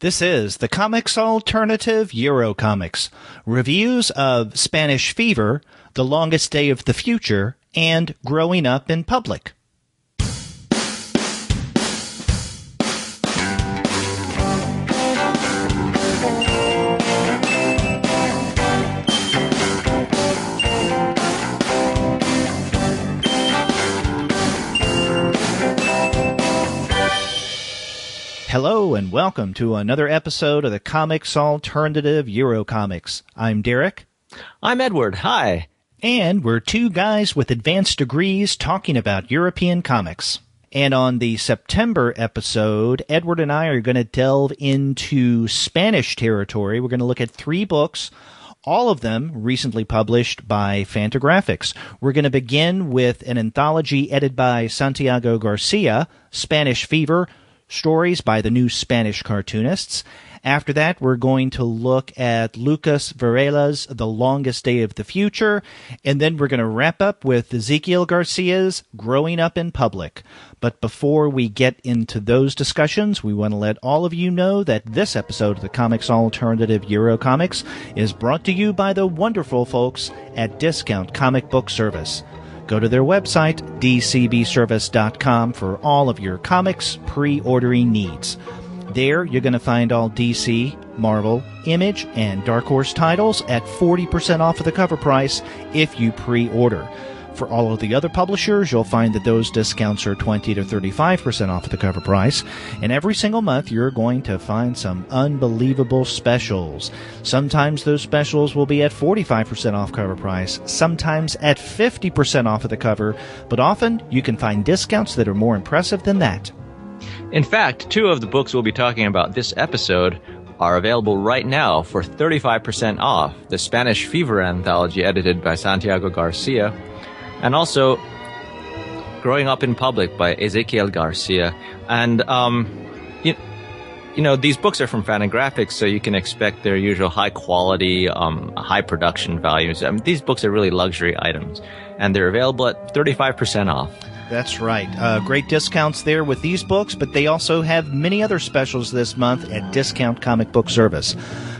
This is the Comics Alternative Eurocomics, reviews of Spanish Fever, The Longest Day of the Future, and Growing Up in Public. Hello and welcome to another episode of the Comics Alternative Eurocomics. I'm Derek. I'm Edward. Hi. And we're two guys with advanced degrees talking about European comics. And on the September episode, Edward and I are going to delve into Spanish territory. We're going to look at 3 books, all of them recently published by Fantagraphics. We're going to begin with an anthology edited by Santiago García, Spanish Fever, stories by the new Spanish Cartoonists. After that, we're going to look at Lucas Varela's The Longest Day of the Future, and then we're going to wrap up with Ezequiel Garcia's Growing Up in Public. But before we get into those discussions, we want to let all of you know that this episode of the Comics Alternative Eurocomics is brought to you by the wonderful folks at Discount Comic Book Service. Go to their website, dcbservice.com, for all of your comics pre-ordering needs. There, you're going to find all DC, Marvel, Image, and Dark Horse titles at 40% off of the cover price if you pre-order. For all of the other publishers, you'll find that those discounts are 20 to 35% off of the cover price. And every single month, you're going to find some unbelievable specials. Sometimes those specials will be at 45% off cover price, sometimes at 50% off of the cover, but often you can find discounts that are more impressive than that. In fact, 2 of the books we'll be talking about this episode are available right now for 35% off. The Spanish Fever anthology edited by Santiago García, and also Growing Up in Public by Ezequiel Garcia. And, you know, these books are from Fantagraphics, so you can expect their usual high quality, high production values. I mean, these books are really luxury items, and they're available at 35% off. That's right. Great discounts there with these books, but they also have many other specials this month at Discount Comic Book Service.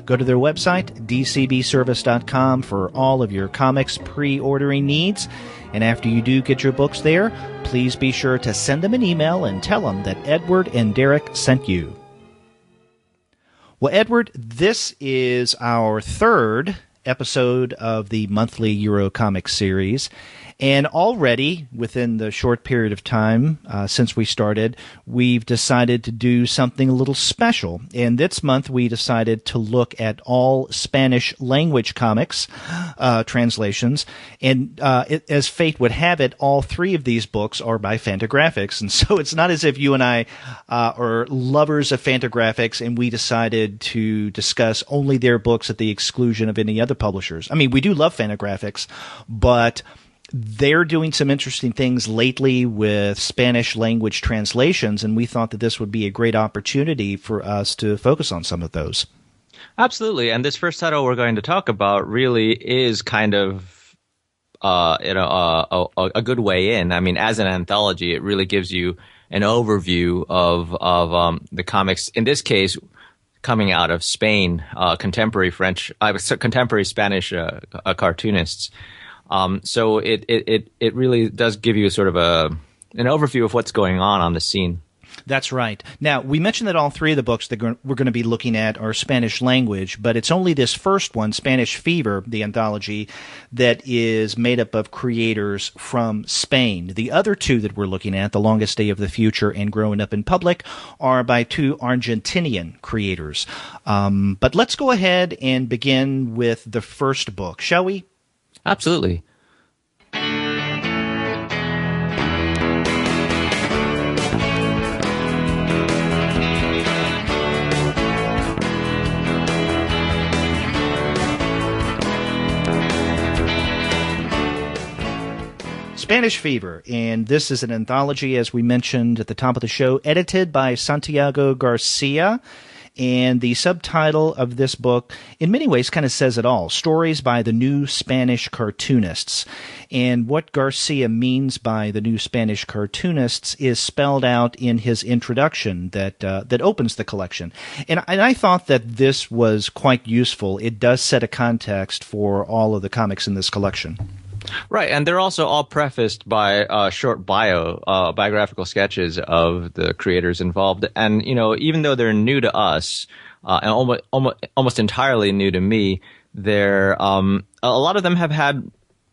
Go to their website, dcbservice.com, for all of your comics pre-ordering needs. And after you do get your books there, please be sure to send them an email and tell them that Edward and Derek sent you. Well, Edward, this is our 3rd episode of the monthly Eurocomics series. And already, within the short period of time since we started, we've decided to do something a little special. And this month, we decided to look at all Spanish language comics translations. And as fate would have it, all 3 of these books are by Fantagraphics. And so it's not as if you and I are lovers of Fantagraphics and we decided to discuss only their books at the exclusion of any other publishers. I mean, we do love Fantagraphics, but they're doing some interesting things lately with Spanish language translations, and we thought that this would be a great opportunity for us to focus on some of those. Absolutely, and this first title we're going to talk about really is kind of a good way in. I mean, as an anthology, it really gives you an overview of the comics, in this case, coming out of Spain, contemporary Spanish cartoonists. So it really does give you sort of an overview of what's going on the scene. That's right. Now, we mentioned that all 3 of the books that we're going to be looking at are Spanish language, but it's only this first one, Spanish Fever, the anthology, that is made up of creators from Spain. The other 2 that we're looking at, The Longest Day of the Future and Growing Up in Public, are by 2 Argentinian creators. But let's go ahead and begin with the first book, shall we? Absolutely. Spanish Fever, and this is an anthology, as we mentioned at the top of the show, edited by Santiago García. And the subtitle of this book, in many ways, kind of says it all. Stories by the New Spanish Cartoonists. And what Garcia means by the New Spanish Cartoonists is spelled out in his introduction that opens the collection. And I thought that this was quite useful. It does set a context for all of the comics in this collection. Right, and they're also all prefaced by short biographical sketches of the creators involved. And, even though they're new to us, and almost entirely new to me, they're a lot of them have had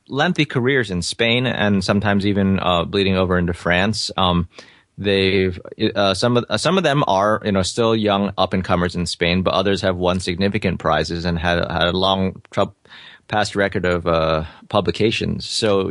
lengthy careers in Spain and sometimes even bleeding over into France. They've some of them are still young up and comers in Spain, but others have won significant prizes and had a long past record of publications. So,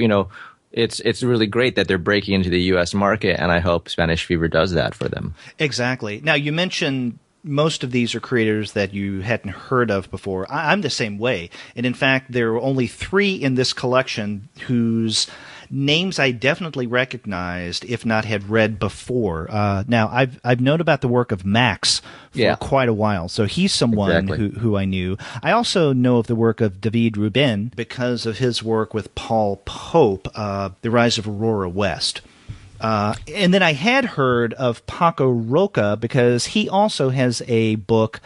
it's really great that they're breaking into the U.S. market, and I hope Spanish Fever does that for them. Exactly. Now, you mentioned most of these are creators that you hadn't heard of before. I'm the same way. And in fact, there are only 3 in this collection whose names I definitely recognized, if not had read before. Now, I've known about the work of Max for quite a while, so he's someone who I knew. I also know of the work of David Rubin because of his work with Paul Pope, The Rise of Aurora West. And then I had heard of Paco Roca because he also has a book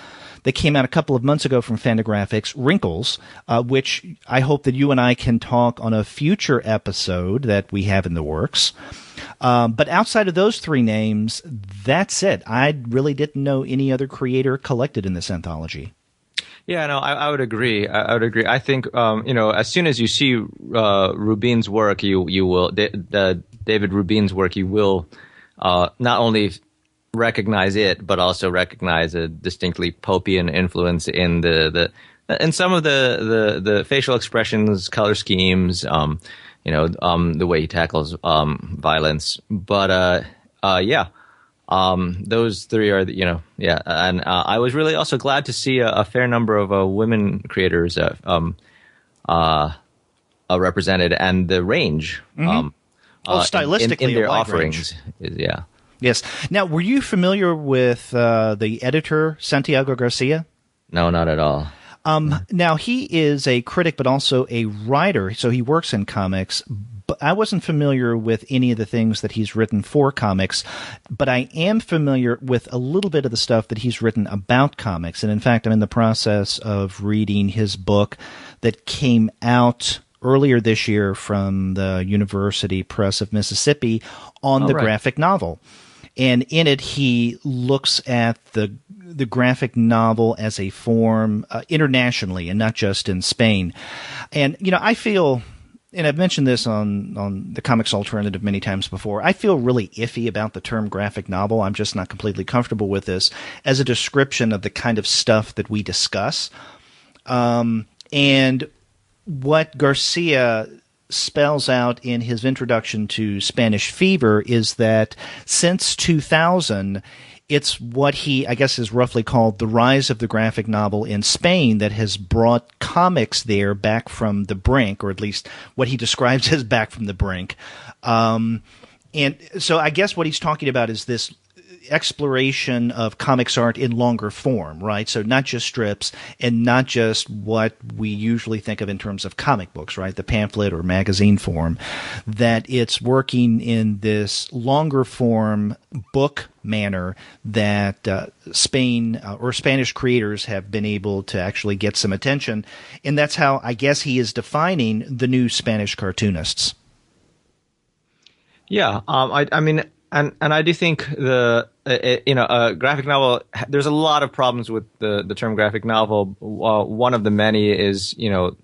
that came out a couple of months ago from Fantagraphics, Wrinkles, which I hope that you and I can talk on a future episode that we have in the works. But outside of those 3 names, that's it. I really didn't know any other creator collected in this anthology. Yeah, no, I would agree. I would agree. I think, as soon as you see Rubin's work, you will David Rubin's work, you will not only recognize it, but also recognize a distinctly Popian influence in in some of the facial expressions, color schemes, the way he tackles violence. But those 3 are and I was really also glad to see a fair number of women creators represented, and the range stylistically in their range. offerings is. Yes. Now, were you familiar with the editor, Santiago García? No, not at all. Now, he is a critic, but also a writer, so he works in comics. But I wasn't familiar with any of the things that he's written for comics, but I am familiar with a little bit of the stuff that he's written about comics. And in fact, I'm in the process of reading his book that came out earlier this year from the University Press of Mississippi on graphic novel. And in it, he looks at the graphic novel as a form internationally and not just in Spain. And, I feel, and I've mentioned this on the Comics Alternative many times before, I feel really iffy about the term graphic novel. I'm just not completely comfortable with this as a description of the kind of stuff that we discuss. And what Garcia spells out in his introduction to Spanish Fever is that since 2000, it's what he, I guess, is roughly called the rise of the graphic novel in Spain that has brought comics there back from the brink, or at least what he describes as back from the brink. And so I guess what he's talking about is this exploration of comics art in longer form, right? So not just strips and not just what we usually think of in terms of comic books, right? The pamphlet or magazine form, that it's working in this longer form book manner that Spain or Spanish creators have been able to actually get some attention. And that's how I guess he is defining the new Spanish cartoonists. Yeah. I mean, and I do think a graphic novel, there's a lot of problems with the term graphic novel. One of the many is, the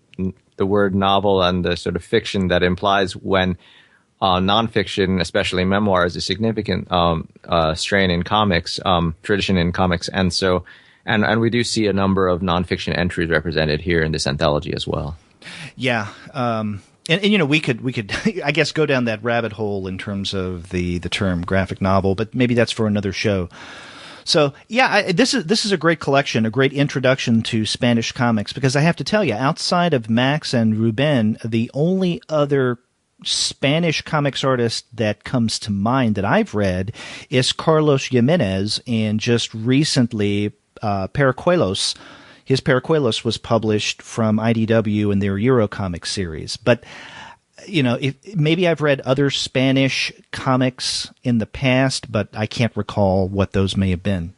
word novel and the sort of fiction that implies when nonfiction, especially memoir, is a significant strain in comics, tradition in comics. And so, and we do see a number of nonfiction entries represented here in this anthology as well. Yeah. And we could I guess go down that rabbit hole in terms of the term graphic novel, but maybe that's for another show. So yeah, this is a great collection, a great introduction to Spanish comics, because I have to tell you, outside of Max and Rubin, the only other Spanish comics artist that comes to mind that I've read is Carlos Jimenez, and just recently Paracuelos. His Paracuelos was published from IDW in their Eurocomic series. But, maybe I've read other Spanish comics in the past, but I can't recall what those may have been.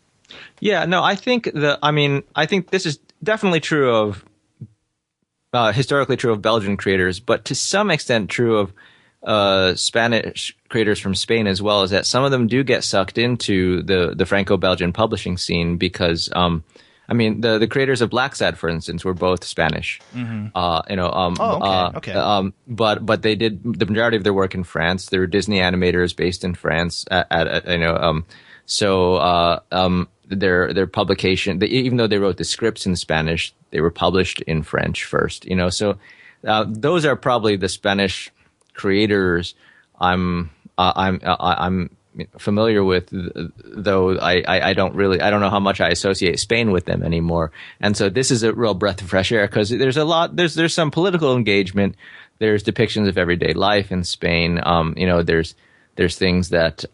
Yeah, no, I think this is definitely true of, historically true of Belgian creators, but to some extent true of Spanish creators from Spain as well, is that some of them do get sucked into the Franco-Belgian publishing scene because, the creators of Black Sad, for instance, were both Spanish. Mm-hmm. Okay. But they did the majority of their work in France. They were Disney animators based in France. Their publication, even though they wrote the scripts in Spanish, they were published in French first. So those are probably the Spanish creators I'm familiar with, though I don't know how much I associate Spain with them anymore. And so this is a real breath of fresh air because there's some political engagement. There's depictions of everyday life in Spain. There's things that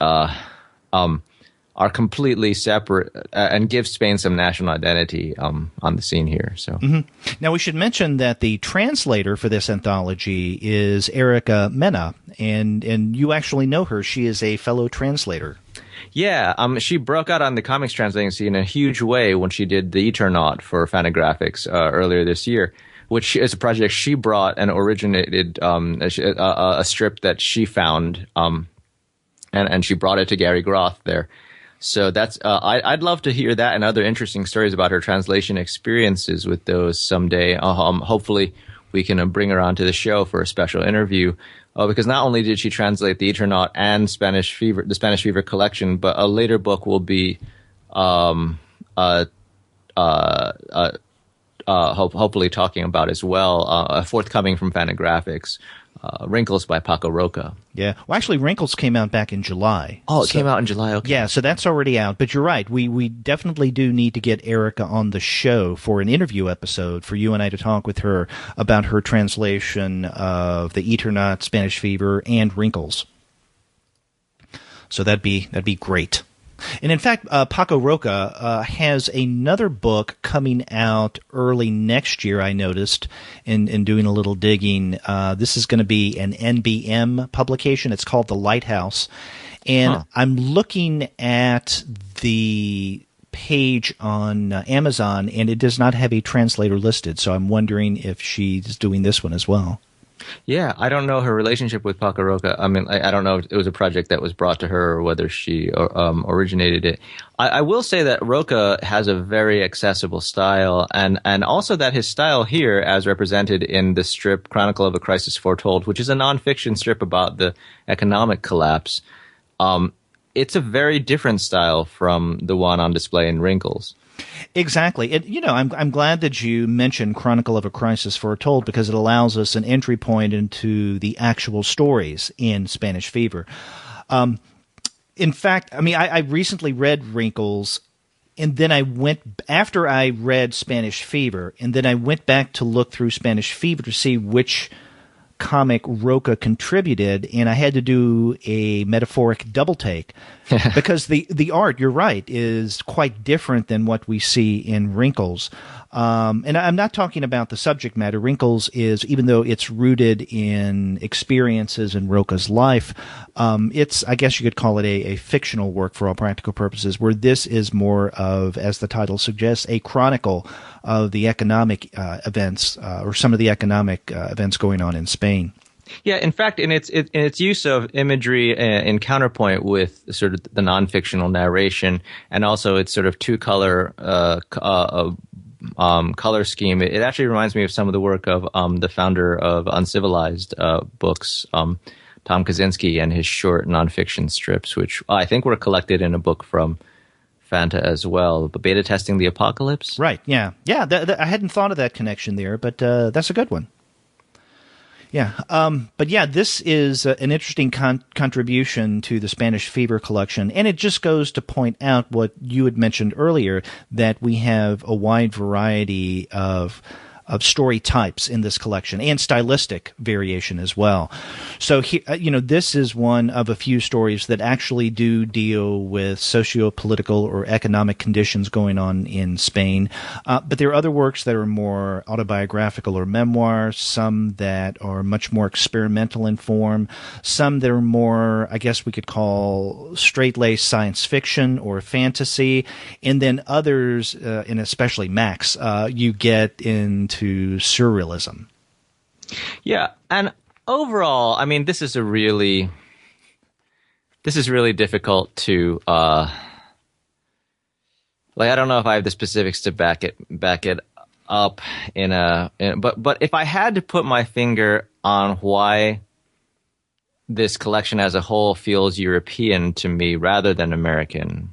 are completely separate and give Spain some national identity on the scene here. So Now we should mention that the translator for this anthology is Erica Mena, and you actually know her. She is a fellow translator. Yeah, she broke out on the comics translating scene in a huge way when she did The Eternaut for Fantagraphics earlier this year, which is a project she brought and originated a strip that she found, and she brought it to Gary Groth there. So that's I'd love to hear that and other interesting stories about her translation experiences with those someday. Hopefully, we can bring her onto the show for a special interview. Because not only did she translate The Eternaut and the Spanish Fever collection, but a later book will be hopefully talking about as well, forthcoming from Fantagraphics. Wrinkles by Paco Roca. Yeah. Well, actually, Wrinkles came out back in July. Oh, it came out in July. Okay. Yeah, so that's already out. But you're right. We definitely do need to get Erica on the show for an interview episode for you and I to talk with her about her translation of The Eternaut, Spanish Fever, and Wrinkles. So that'd be great. And in fact, Paco Roca has another book coming out early next year, I noticed, in doing a little digging. This is going to be an NBM publication. It's called The Lighthouse. And I'm looking at the page on Amazon, and it does not have a translator listed. So I'm wondering if she's doing this one as well. Yeah, I don't know her relationship with Paco Roca. I mean, I don't know if it was a project that was brought to her or whether she originated it. I will say that Roca has a very accessible style, and also that his style here, as represented in the strip Chronicle of a Crisis Foretold, which is a nonfiction strip about the economic collapse, it's a very different style from the one on display in Wrinkles. Exactly. I'm glad that you mentioned Chronicle of a Crisis Foretold because it allows us an entry point into the actual stories in Spanish Fever. In fact, I recently read Wrinkles, and then after I read Spanish Fever, and then I went back to look through Spanish Fever to see which comic Roca contributed, and I had to do a metaphoric double take because the art, you're right, is quite different than what we see in Wrinkles. And I'm not talking about the subject matter. Wrinkles is, even though it's rooted in experiences in Roca's life, it's, I guess you could call it a fictional work for all practical purposes, where this is more of, as the title suggests, a chronicle of the economic events or some of the economic events going on in Spain. Yeah, in fact, in its use of imagery in counterpoint with sort of the non-fictional narration, and also its sort of two-color color scheme, it actually reminds me of some of the work of the founder of Uncivilized books, Tom Kaczynski, and his short nonfiction strips, which I think were collected in a book from Fanta as well, but Beta Testing the Apocalypse. Right, yeah. I hadn't thought of that connection there, but that's a good one. Yeah, but yeah, this is an interesting contribution to the Spanish Fever collection, and it just goes to point out what you had mentioned earlier, that we have a wide variety of story types in this collection, and stylistic variation as well. So this is one of a few stories that actually do deal with socio-political or economic conditions going on in Spain. But there are other works that are more autobiographical or memoirs, some that are much more experimental in form, some that are more, I guess we could call straight-laced science fiction or fantasy, and then others, and especially Max, you get into surrealism. Yeah, and overall, I mean, this is really difficult to I don't know if I have the specifics to back it up but if I had to put my finger on why this collection as a whole feels European to me rather than American,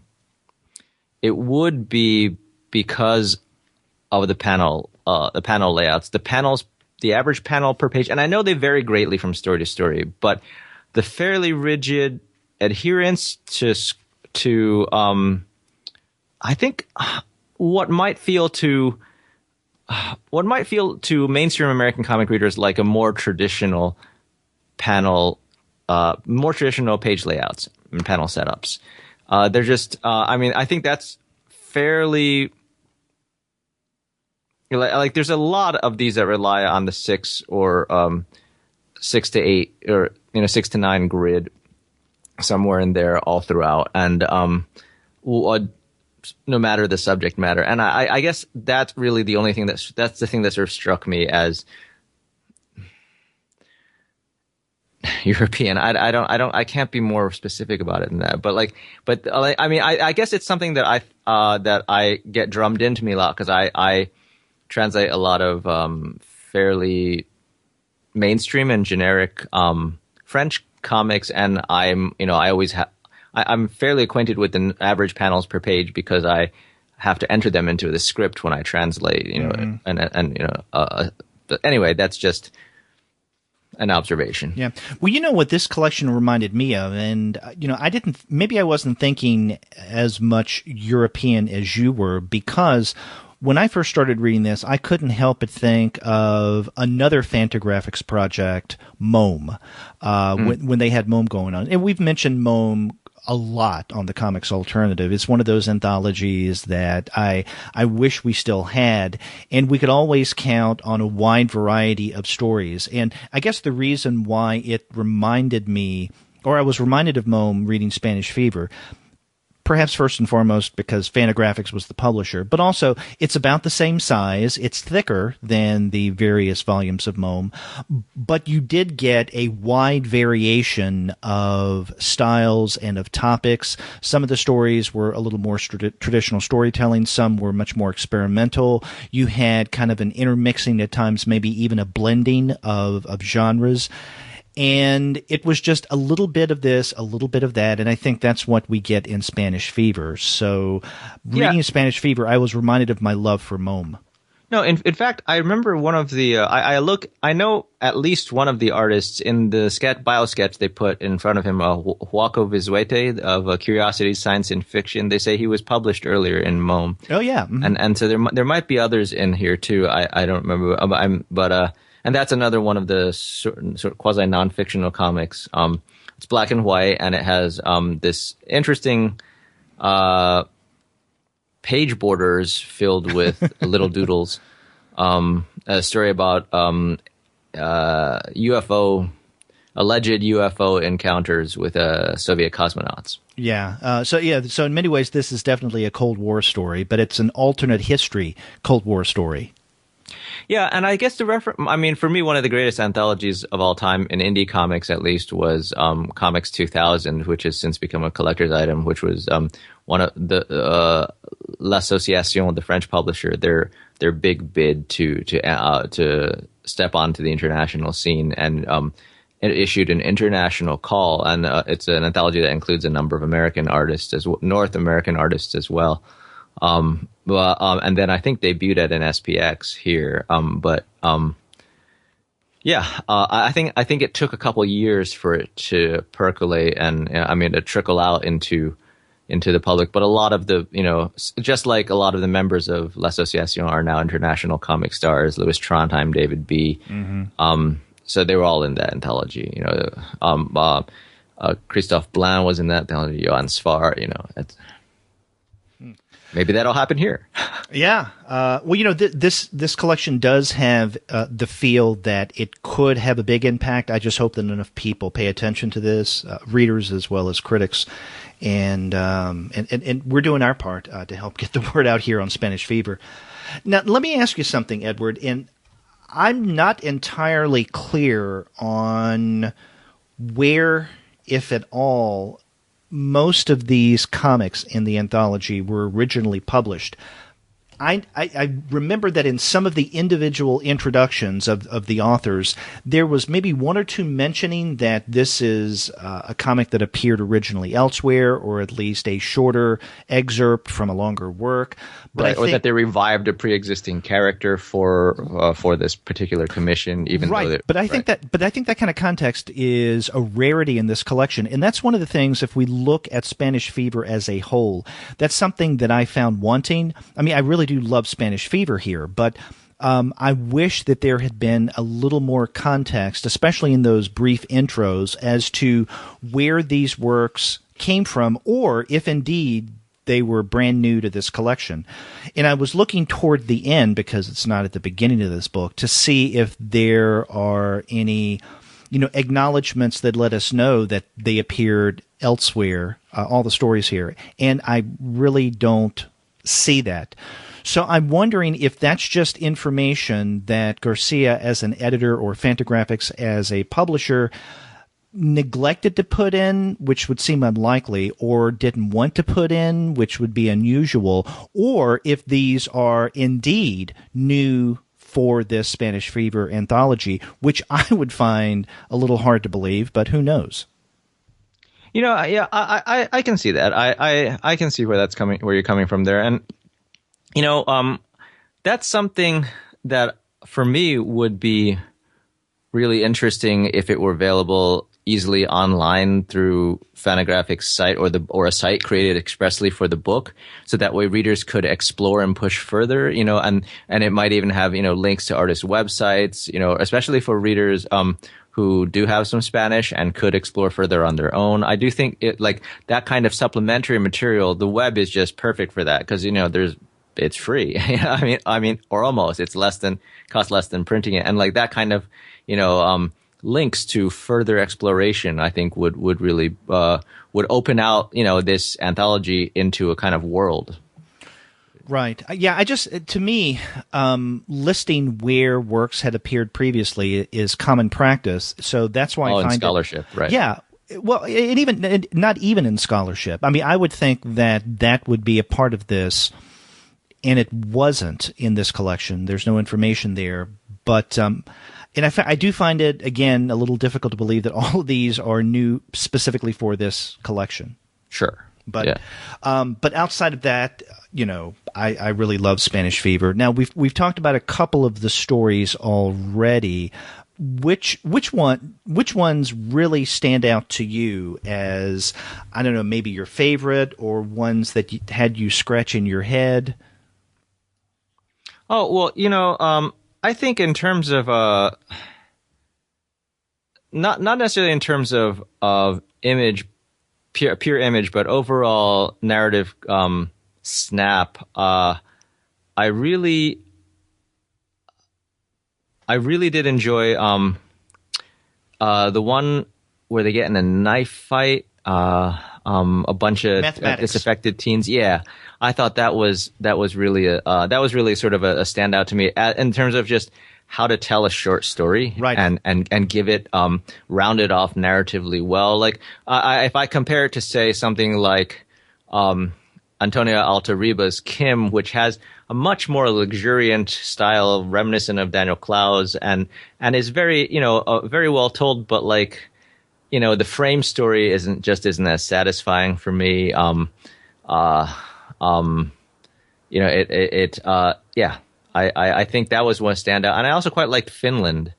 it would be because of the panel layouts. The average panel per page, and I know they vary greatly from story to story, but the fairly rigid adherence to I think what might feel to mainstream American comic readers like a more traditional page layouts and panel setups. They're just, I think that's fairly, like there's a lot of these that rely on the 6 or 6 to 8 or 6 to 9 grid somewhere in there all throughout, and no matter the subject matter. And I guess that's really the only thing that's the thing that sort of struck me as European. I can't be more specific about it than that. I guess it's something that I get drummed into me a lot because I translate a lot of fairly mainstream and generic French comics, and I'm fairly acquainted with the average panels per page because I have to enter them into the script when I translate. But anyway, that's just an observation. Yeah. Well, what this collection reminded me of, and maybe I wasn't thinking as much European as you were, because when I first started reading this, I couldn't help but think of another Fantagraphics project, Mome, when they had Mome going on. And we've mentioned Mome a lot on the Comics Alternative. It's one of those anthologies that I wish we still had, and we could always count on a wide variety of stories. And I guess the reason why it reminded me, or I was reminded of Mome reading Spanish Fever, perhaps first and foremost because Fantagraphics was the publisher, but also it's about the same size. It's thicker than the various volumes of Mome, but you did get a wide variation of styles and of topics. Some of the stories were a little more traditional storytelling. Some were much more experimental. You had kind of an intermixing at times, maybe even a blending of genres. And it was just a little bit of this, a little bit of that, and I think that's what we get in Spanish Fever. So, reading Spanish Fever, I was reminded of my love for Mome. No, in fact, I remember one of the I know at least one of the artists in the bio sketch they put in front of him, Joaco Vizuete of Curiosities, Science and Fiction. They say he was published earlier in Mome. Oh yeah, and so there might be others in here too. I don't remember. And that's another one of the sort of quasi non-fictional comics. It's black and white, and it has this interesting page borders filled with little doodles. A story about alleged UFO encounters with Soviet cosmonauts. Yeah. So in many ways, this is definitely a Cold War story, but it's an alternate history Cold War story. Yeah, and I guess for me, one of the greatest anthologies of all time in indie comics, at least, was Comics 2000, which has since become a collector's item, which was one of the L'Association, the French publisher, their big bid to step onto the international scene, and it issued an international call, and it's an anthology that includes a number of American artists, North American artists as well. And then I think debuted at an SPX here. I think it took a couple years for it to percolate and to trickle out into into the public. But a lot of the, just like a lot of the members of L'Association are now international comic stars, Louis Trondheim, David B. So they were all in that anthology. Christophe Blanc was in that anthology, Johan Svar, maybe that'll happen here. Yeah. Well, this collection does have the feel that it could have a big impact. I just hope that enough people pay attention to this, readers as well as critics, and we're doing our part to help get the word out here on Spanish Fever. Now, let me ask you something, Edward. And I'm not entirely clear on where, if at all, most of these comics in the anthology were originally published. I remember that in some of the individual introductions of the authors, there was maybe one or two mentioning that this is a comic that appeared originally elsewhere, or at least a shorter excerpt from a longer work. But right, or that they revived a pre-existing character for this particular commission, even right. though But I think that kind of context is a rarity in this collection, and that's one of the things. If we look at Spanish Fever as a whole, that's something that I found wanting. I mean, I really do love Spanish Fever here, but I wish that there had been a little more context, especially in those brief intros, as to where these works came from, or if indeed they were brand new to this collection. And I was looking toward the end, because it's not at the beginning of this book, to see if there are any acknowledgments that let us know that they appeared elsewhere, all the stories here. And I really don't see that. So I'm wondering if that's just information that Garcia as an editor or Fantagraphics as a publisher neglected to put in, which would seem unlikely, or didn't want to put in, which would be unusual, or if these are indeed new for this Spanish Fever anthology, which I would find a little hard to believe, but who knows? Yeah, I can see that. I can see where you're coming from there. And that's something that for me would be really interesting if it were available easily online through Fantagraphics' site or a site created expressly for the book, so that way readers could explore and push further, and it might even have, links to artists' websites, especially for readers who do have some Spanish and could explore further on their own. I do think like that kind of supplementary material, the web is just perfect for that, because it's free. I mean, or almost. It's costs less than printing it, and like that kind of, links to further exploration, I think would really would open out, this anthology into a kind of world. Right. Yeah. To me, listing where works had appeared previously is common practice. So that's why I find in scholarship, right? Yeah. Well, not even in scholarship. I mean, I would think that would be a part of this, and it wasn't in this collection. There's no information there, but and I do find it, again, a little difficult to believe that all of these are new specifically for this collection. Sure. But yeah. But outside of that, I really love Spanish Fever. Now we've talked about a couple of the stories already. Which ones really stand out to you as, I don't know, maybe your favorite, or ones that had you scratching your head? Oh, well, I think in terms of not necessarily in terms of image, pure image, but overall narrative snap. I really did enjoy the one where they get in a knife fight. A bunch of disaffected teens. Yeah, I thought that was really sort of a standout to me in terms of just how to tell a short story, right? And give it rounded off narratively well. Like if I compare it to, say, something like Antonia Alta-Riba's Kim, which has a much more luxuriant style reminiscent of Daniel Clowes and is very very well told, but like, the frame story isn't as satisfying for me. I think that was one standout. And I also quite liked Finland.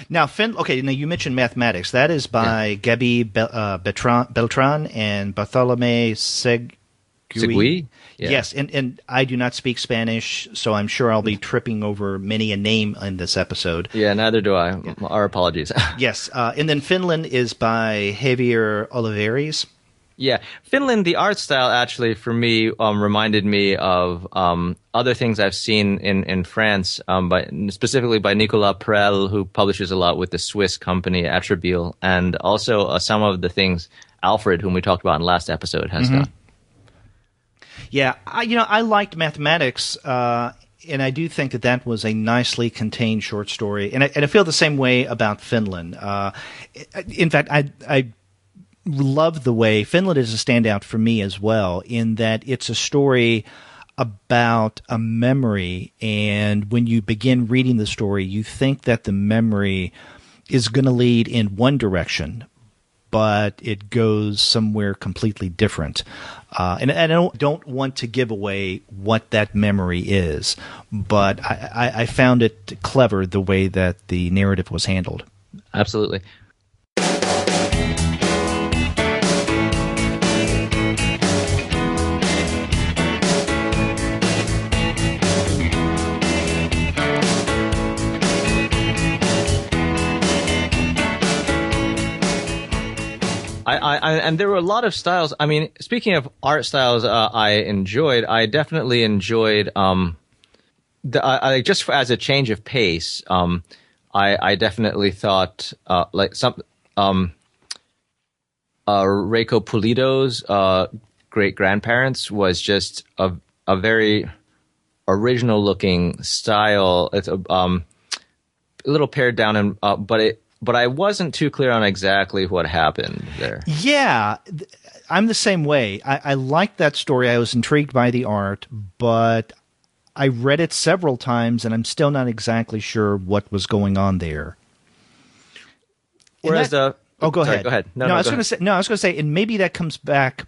Now, okay, now you mentioned mathematics. That is by Gaby Beltran and Bartolomé Segui. Yeah. Yes, and I do not speak Spanish, so I'm sure I'll be tripping over many a name in this episode. Yeah, neither do I. Yeah. Our apologies. Yes, and then Finland is by Javier Olivares. Yeah, Finland, the art style actually for me reminded me of other things I've seen in France, specifically by Nicolas Prel, who publishes a lot with the Swiss company Attribile, and also some of the things Alfred, whom we talked about in the last episode, has done. Yeah, I liked mathematics, and I do think that was a nicely contained short story, and I feel the same way about Finland. In fact, I love the way Finland is a standout for me as well, in that it's a story about a memory, and when you begin reading the story, you think that the memory is going to lead in one direction, but it goes somewhere completely different. And I don't want to give away what that memory is, but I found it clever the way that the narrative was handled. Absolutely. And there were a lot of styles. I mean, speaking of art styles, I definitely enjoyed, just as a change of pace, I definitely thought, Reiko Pulido's, great grandparents was just a very original looking style. It's a little pared down, but I wasn't too clear on exactly what happened there. Yeah, I'm the same way. I liked that story. I was intrigued by the art, but I read it several times, and I'm still not exactly sure what was going on there. Whereas go ahead. Go ahead. I was going to say, and maybe that comes back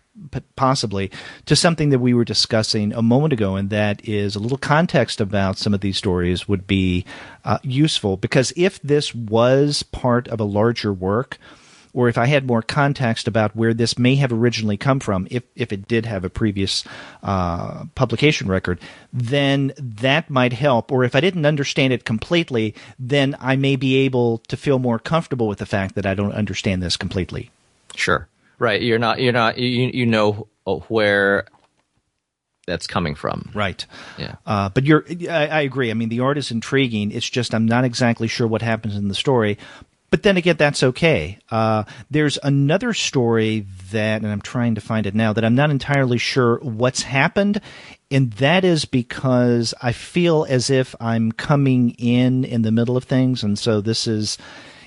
possibly to something that we were discussing a moment ago, and that is a little context about some of these stories would be useful, because if this was part of a larger work, or if I had more context about where this may have originally come from, if it did have a previous publication record, then that might help. Or if I didn't understand it completely, then I may be able to feel more comfortable with the fact that I don't understand this completely. Sure. Right. You know where that's coming from. Right. Yeah. But I agree. I mean, the art is intriguing. It's just I'm not exactly sure what happens in the story. But then again, that's okay. There's another story and I'm trying to find it now, that I'm not entirely sure what's happened, and that is because I feel as if I'm coming in the middle of things, and so this is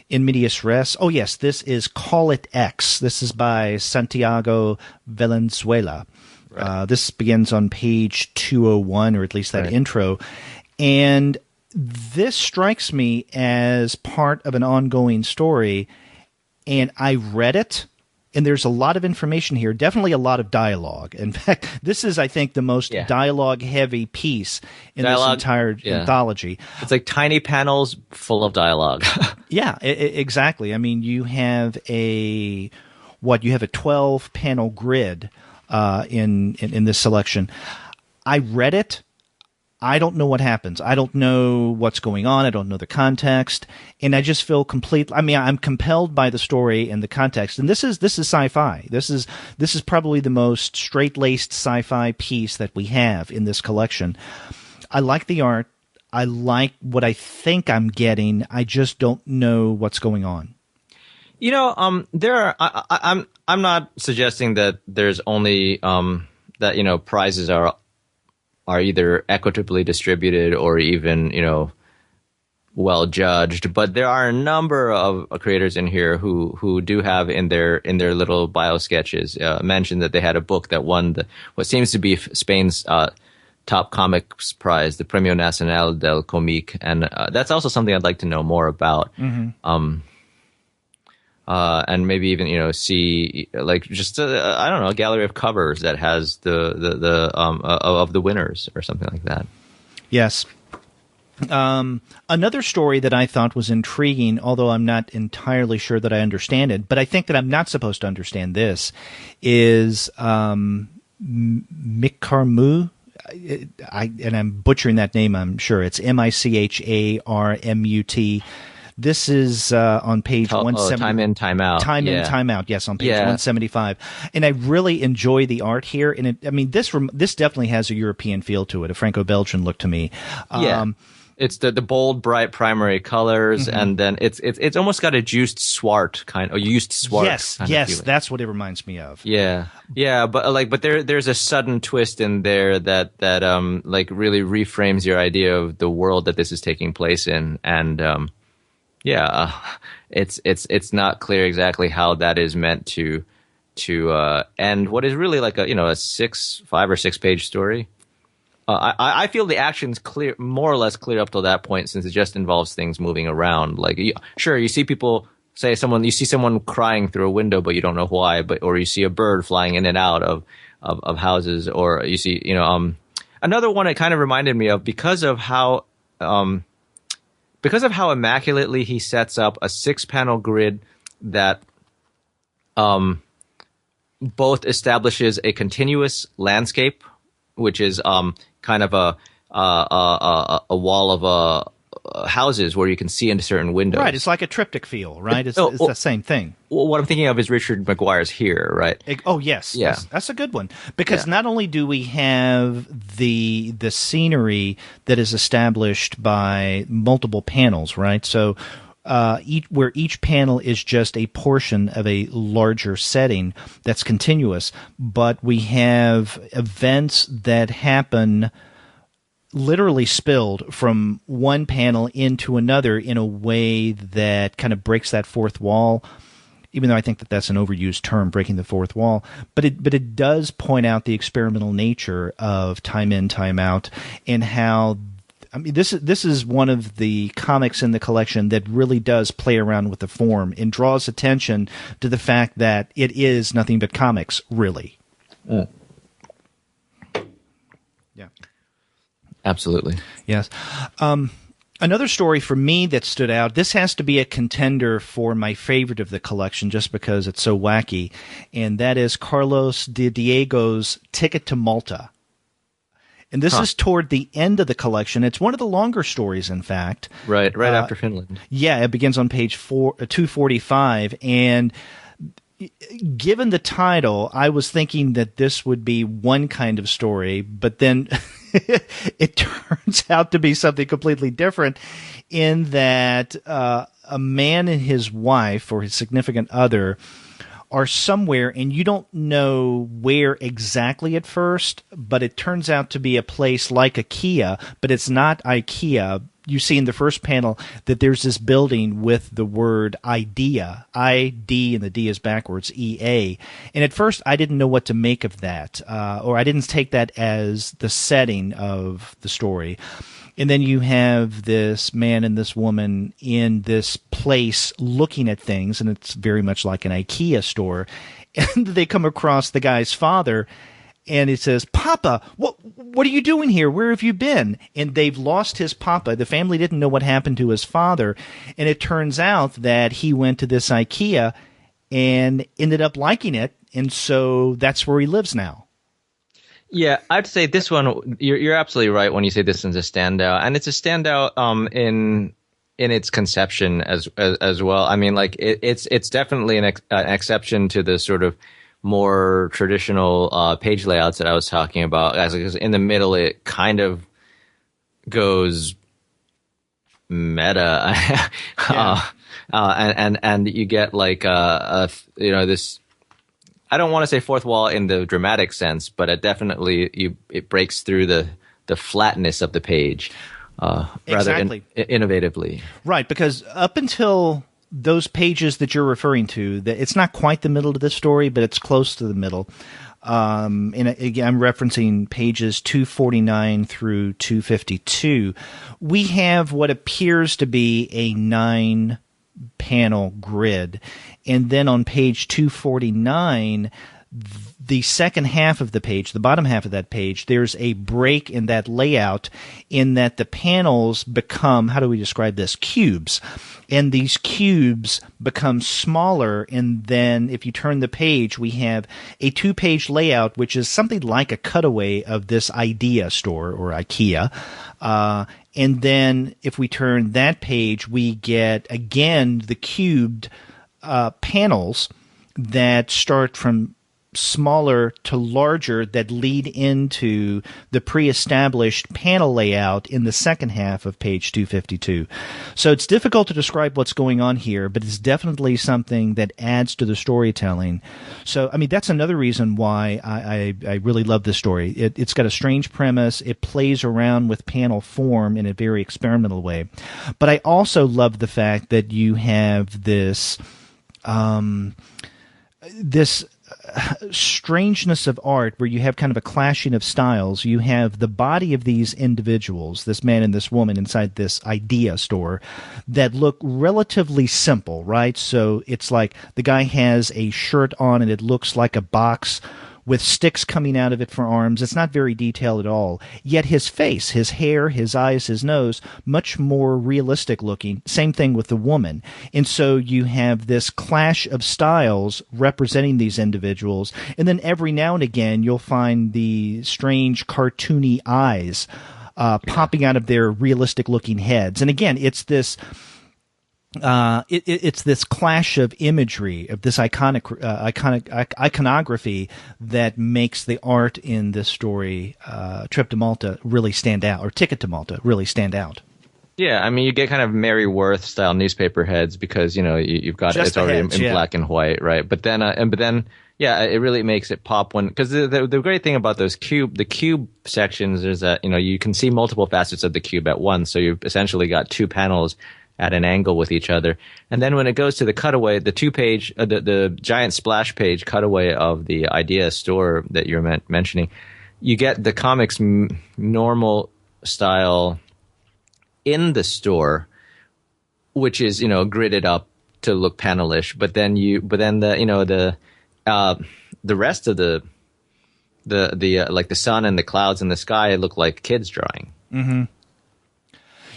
in medias res. Oh, yes, this is Call It X. This is by Santiago Valenzuela. Right. This begins on page 201, or at least that intro, and this strikes me as part of an ongoing story, and I read it, and there's a lot of information here, definitely a lot of dialogue. In fact, this is, I think, the most dialogue-heavy piece in this entire anthology. It's like tiny panels full of dialogue. Yeah, exactly. I mean, you have a 12-panel grid in this selection. I read it. I don't know what happens. I don't know what's going on. I don't know the context, and I just feel I'm compelled by the story and the context. And this is sci-fi. This is probably the most straight-laced sci-fi piece that we have in this collection. I like the art. I like what I think I'm getting. I just don't know what's going on. I'm not suggesting that there's only that prizes are either equitably distributed or even, well judged. But there are a number of creators in here who do have in their little bio sketches mentioned that they had a book that won what seems to be Spain's top comics prize, the Premio Nacional del Cómic, and that's also something I'd like to know more about. Mm-hmm. And maybe even see like just I don't know, a gallery of covers that has the of the winners or something like that. Yes. Another story that I thought was intriguing, although I'm not entirely sure that I understand it, but I think that I'm not supposed to understand this, is Mikarmu. And I'm butchering that name, I'm sure. It's Micharmut. This is on page 170. Time in, time out. Time in, time out. Yes, on page 175. And I really enjoy the art here. And this definitely has a European feel to it, a Franco-Belgian look to me. It's the bold, bright primary colors, and then it's almost got a juiced swart kind of swart. Yes, that's what it reminds me of. Yeah, but there's a sudden twist in there that really reframes your idea of the world that this is taking place in, and it's not clear exactly how that is meant to end what is really like a 5 or 6 page story. I feel the action's clear, more or less clear up till that point, since it just involves things moving around. Like, sure, you see people you see someone crying through a window, but you don't know why, or you see a bird flying in and out of houses, or you see, another one it kind of reminded me of because of how immaculately he sets up a 6-panel grid that, both establishes a continuous landscape, which is kind of a wall of houses where you can see into certain windows. Right, it's like a triptych feel, right? It's the same thing. What I'm thinking of is Richard Maguire's Here, right? Yes. That's a good one. Because not only do we have the scenery that is established by multiple panels, right? So where each panel is just a portion of a larger setting that's continuous, but we have events that happen literally spilled from one panel into another in a way that kind of breaks that fourth wall, even though I think that that's an overused term, breaking the fourth wall. But it does point out the experimental nature of time in, time out, and how this is one of the comics in the collection that really does play around with the form and draws attention to the fact that it is nothing but comics, really. Yeah. Absolutely. Yes. Another story for me that stood out, this has to be a contender for my favorite of the collection just because it's so wacky, and that is Carlos de Diego's Ticket to Malta. And this is toward the end of the collection. It's one of the longer stories, in fact. Right after Finland. Yeah, it begins on page 245. And given the title, I was thinking that this would be one kind of story, but then it turns out to be something completely different in that a man and his wife, or his significant other, are somewhere, and you don't know where exactly at first, but it turns out to be a place like IKEA, but it's not IKEA. You see in the first panel that there's this building with the word idea, I-D, and the D is backwards, E-A. And at first I didn't know what to make of that, or I didn't take that as the setting of the story. And then you have this man and this woman in this place looking at things, and it's very much like an IKEA store. And they come across the guy's father, and he says, "Papa, what are you doing here? Where have you been?" And they've lost his papa. The family didn't know what happened to his father. And it turns out that he went to this IKEA and ended up liking it, and so that's where he lives now. Yeah, I'd say this one, you're absolutely right when you say this one's a standout. And it's a standout in its conception as well. I mean, like, it's definitely an exception to the sort of more traditional page layouts that I was talking about. Because in the middle, it kind of goes meta. And you get like this. I don't want to say fourth wall in the dramatic sense, but it definitely it breaks through the flatness of the page rather innovatively. Right, because up until those pages that you're referring to, it's not quite the middle of the story, but it's close to the middle. And again, I'm referencing pages 249 through 252. We have what appears to be a 9-panel grid. And then on page 249, the second half of the page, the bottom half of that page, there's a break in that layout in that the panels become, how do we describe this, cubes. And these cubes become smaller, and then if you turn the page, we have a 2-page layout, which is something like a cutaway of this idea store, or IKEA. And then if we turn that page, we get, again, the cubed panels that start from smaller to larger that lead into the pre-established panel layout in the second half of page 252. So it's difficult to describe what's going on here, but it's definitely something that adds to the storytelling. So, I mean, that's another reason why I really love this story. It's got a strange premise. It plays around with panel form in a very experimental way. But I also love the fact that you have this strangeness of art where you have kind of a clashing of styles. You have the body of these individuals, this man and this woman inside this idea store, that look relatively simple, right? So it's like the guy has a shirt on and it looks like a box with sticks coming out of it for arms. It's not very detailed at all. Yet his face, his hair, his eyes, his nose, much more realistic looking. Same thing with the woman. And so you have this clash of styles representing these individuals. And then every now and again, you'll find the strange cartoony eyes popping out of their realistic looking heads. And again, it's this... it's this clash of imagery, of this iconography that makes the art in this story, Trip to Malta, really stand out, or Ticket to Malta really stand out. Yeah, I mean, you get kind of Mary Worth style newspaper heads because you've got Just it's already heads, in black and white, right? But then yeah, it really makes it pop when, because the great thing about the cube sections is that you can see multiple facets of the cube at once, so you've essentially got 2 panels at an angle with each other. And then when it goes to the cutaway, the 2-page, the giant splash page cutaway of the idea store that you're mentioning, you get the comics normal style in the store, which is, gridded up to look panelish. But then the rest of the like the sun and the clouds and the sky look like kids drawing. Mm-hmm.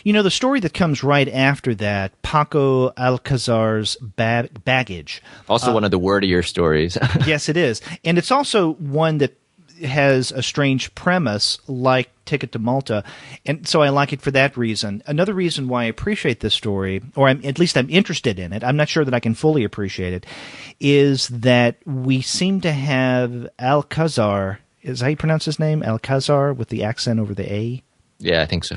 The story that comes right after that, Paco Alcazar's Baggage. Also one of the wordier stories. Yes, it is. And it's also one that has a strange premise like Ticket to Malta, and so I like it for that reason. Another reason why I appreciate this story, or at least I'm interested in it, I'm not sure that I can fully appreciate it, is that we seem to have Alcazar, is that how you pronounce his name? Alcazar, with the accent over the A? Yeah, I think so.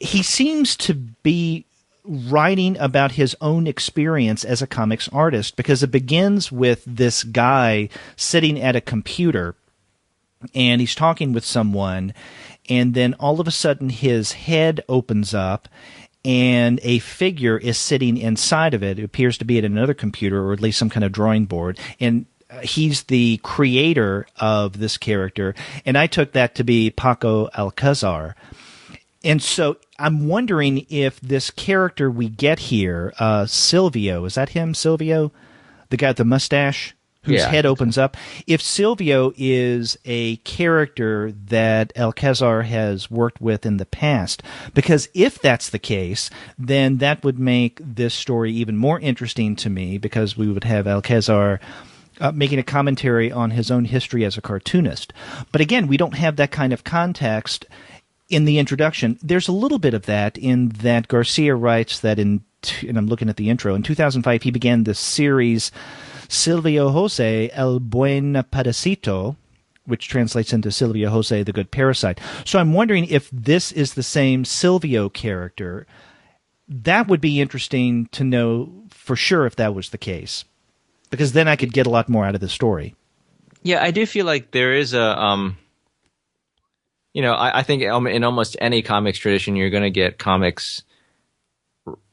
He seems to be writing about his own experience as a comics artist, because it begins with this guy sitting at a computer and he's talking with someone, and then all of a sudden his head opens up and a figure is sitting inside of it. It appears to be at another computer, or at least some kind of drawing board, and he's the creator of this character, and I took that to be Paco Alcazar. And so I'm wondering if this character we get here, Silvio, is that him, Silvio? The guy with the mustache whose head opens up? If Silvio is a character that Alcazar has worked with in the past, because if that's the case, then that would make this story even more interesting to me, because we would have Alcazar making a commentary on his own history as a cartoonist. But again, we don't have that kind of context in the introduction. There's a little bit of that in that Garcia writes that and I'm looking at the intro, in 2005 he began the series Silvio Jose El Buen Parasito, which translates into Silvio Jose the Good Parasite. So I'm wondering if this is the same Silvio character. That would be interesting to know for sure if that was the case, because then I could get a lot more out of the story. Yeah, I do feel like there is a I think in almost any comics tradition, you're going to get comics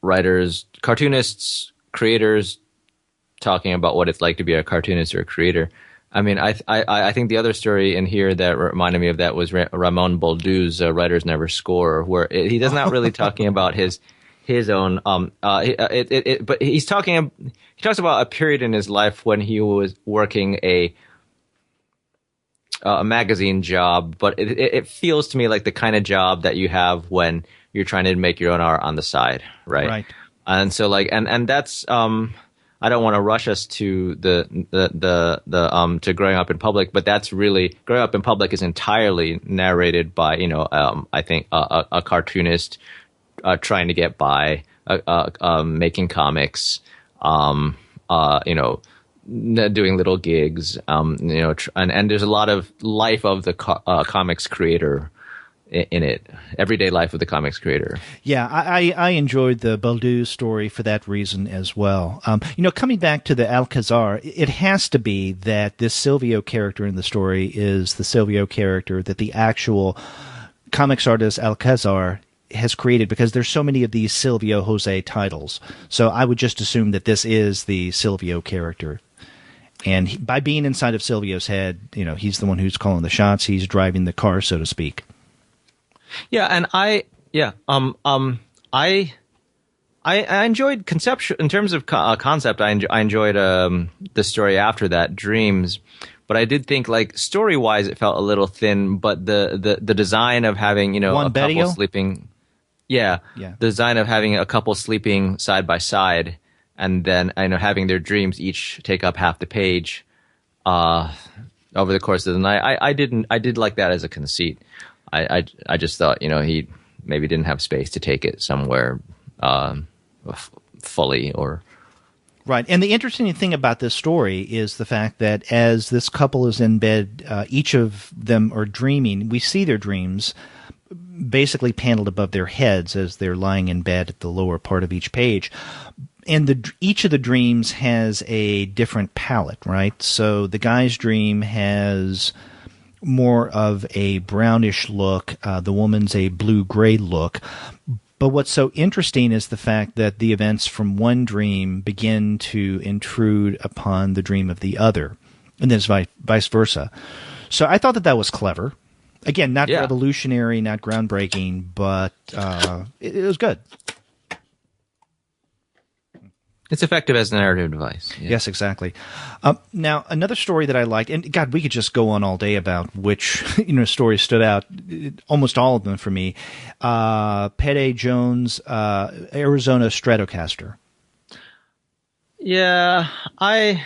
writers, cartoonists, creators talking about what it's like to be a cartoonist or a creator. I mean, I think the other story in here that reminded me of that was Ramon Boldou's Writers Never Score, where he does not really talking about his own. But he talks about a period in his life when he was working a a magazine job, but it feels to me like the kind of job that you have when you're trying to make your own art on the side, right? Right. And so like, and that's, I don't want to rush us to to growing up in public, but that's really, growing up in public is entirely narrated by, I think a cartoonist, trying to get by, making comics, doing little gigs, and there's a lot of life of the comics creator in it, everyday life of the comics creator. Yeah, I enjoyed the Baldu story for that reason as well. Coming back to the Alcazar, it has to be that this Silvio character in the story is the Silvio character that the actual comics artist Alcazar has created, because there's so many of these Silvio Jose titles. So I would just assume that this is the Silvio character. And by being inside of Silvio's head, he's the one who's calling the shots. He's driving the car, so to speak. Yeah, and I enjoyed conceptual in terms of concept. I enjoyed the story after that, Dreams, but I did think like story wise it felt a little thin. But the design of having a couple sleeping, the design of having a couple sleeping side by side, and then having their dreams each take up half the page over the course of the night. I did like that as a conceit. I just thought, he maybe didn't have space to take it somewhere fully or... Right. And the interesting thing about this story is the fact that as this couple is in bed, each of them are dreaming. We see their dreams basically paneled above their heads as they're lying in bed at the lower part of each page. And each of the dreams has a different palette, right? So the guy's dream has more of a brownish look. The woman's a blue-gray look. But what's so interesting is the fact that the events from one dream begin to intrude upon the dream of the other, and then vice versa. So I thought that was clever. Again, not revolutionary, not groundbreaking, but it was good. It's effective as a narrative device. Yeah. Yes, exactly. Now, another story that I liked, and God, we could just go on all day about which stories stood out. Almost all of them for me. Pede Jones, Arizona Stratocaster. Yeah, I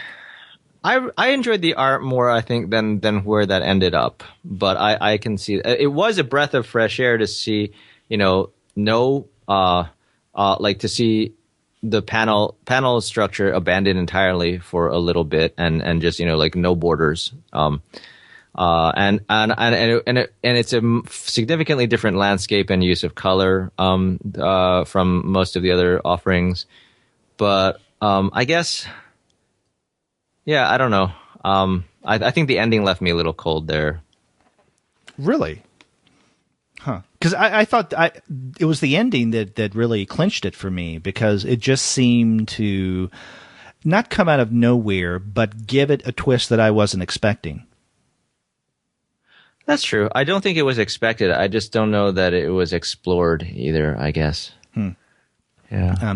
enjoyed the art more, I think, than where that ended up. But I can see it was a breath of fresh air to see, to see the panel structure abandoned entirely for a little bit, and just no borders, and it's a significantly different landscape and use of color from most of the other offerings. But I guess, I don't know. I think the ending left me a little cold there. Really? Huh. Because I thought it was the ending that really clinched it for me, because it just seemed to not come out of nowhere, but give it a twist that I wasn't expecting. That's true. I don't think it was expected. I just don't know that it was explored either, I guess. Yeah.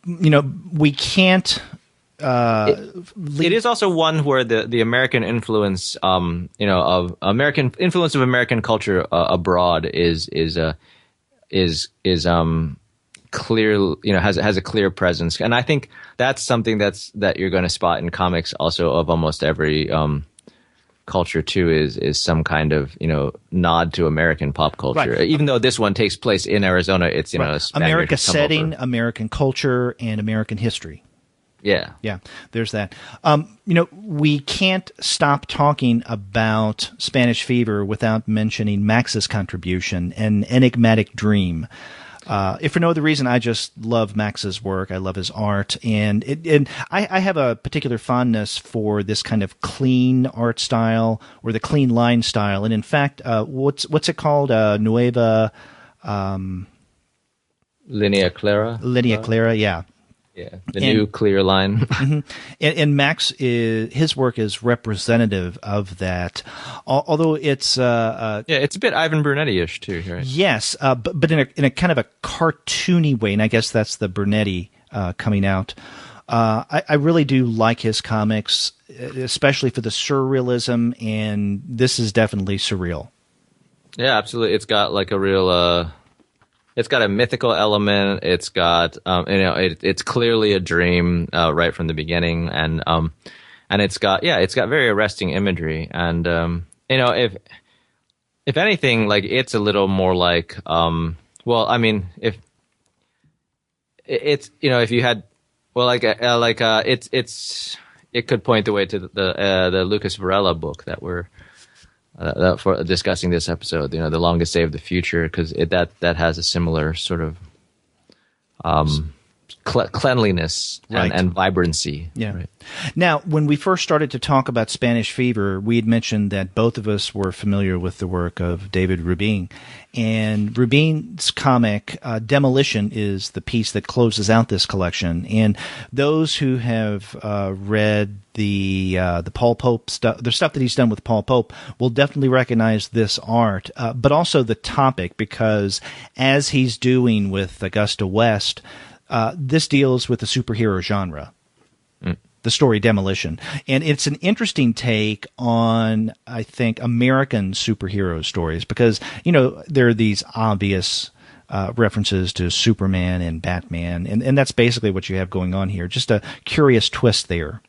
We can't... it is also one where the American influence, of American influence of American culture abroad is clear. Has a clear presence, and I think that's something that you're going to spot in comics also of almost every culture too. Is some kind of nod to American pop culture. Right. Even though this one takes place in Arizona, it's a America setting, American culture, and American history. Yeah. Yeah, there's that. We can't stop talking about Spanish Fever without mentioning Max's contribution, An Enigmatic Dream. If for no other reason, I just love Max's work. I love his art. And I have a particular fondness for this kind of clean art style, or the clean line style. And in fact, what's it called? Nueva... Linea Clara? Linea Clara, yeah. Yeah, new clear line. Mm-hmm. And Max, his work is representative of that. Although it's it's a bit Ivan Brunetti-ish too, right? Yes, but in a kind of a cartoony way, and I guess that's the Brunetti coming out. I really do like his comics, especially for the surrealism, and this is definitely surreal. Yeah, absolutely. It's got like a real, it's got a mythical element. It's got, it's clearly a dream right from the beginning, and it's got very arresting imagery, and if anything, like it's a little more like, if it's if you had, it could point the way to the Lucas Varela book that we're for discussing this episode, The Longest Day of the Future, because that has a similar sort of cleanliness and vibrancy. Yeah. Right. Now, when we first started to talk about Spanish Fever, we had mentioned that both of us were familiar with the work of David Rubín. And Rubín's comic, Demolition, is the piece that closes out this collection. And those who have read the Paul Pope stuff, the stuff that he's done with Paul Pope, will definitely recognize this art, but also the topic, because as he's doing with Augusta West, this deals with the superhero genre, the story Demolition. And it's an interesting take on, I think, American superhero stories, because, there are these obvious references to Superman and Batman, and that's basically what you have going on here. Just a curious twist there.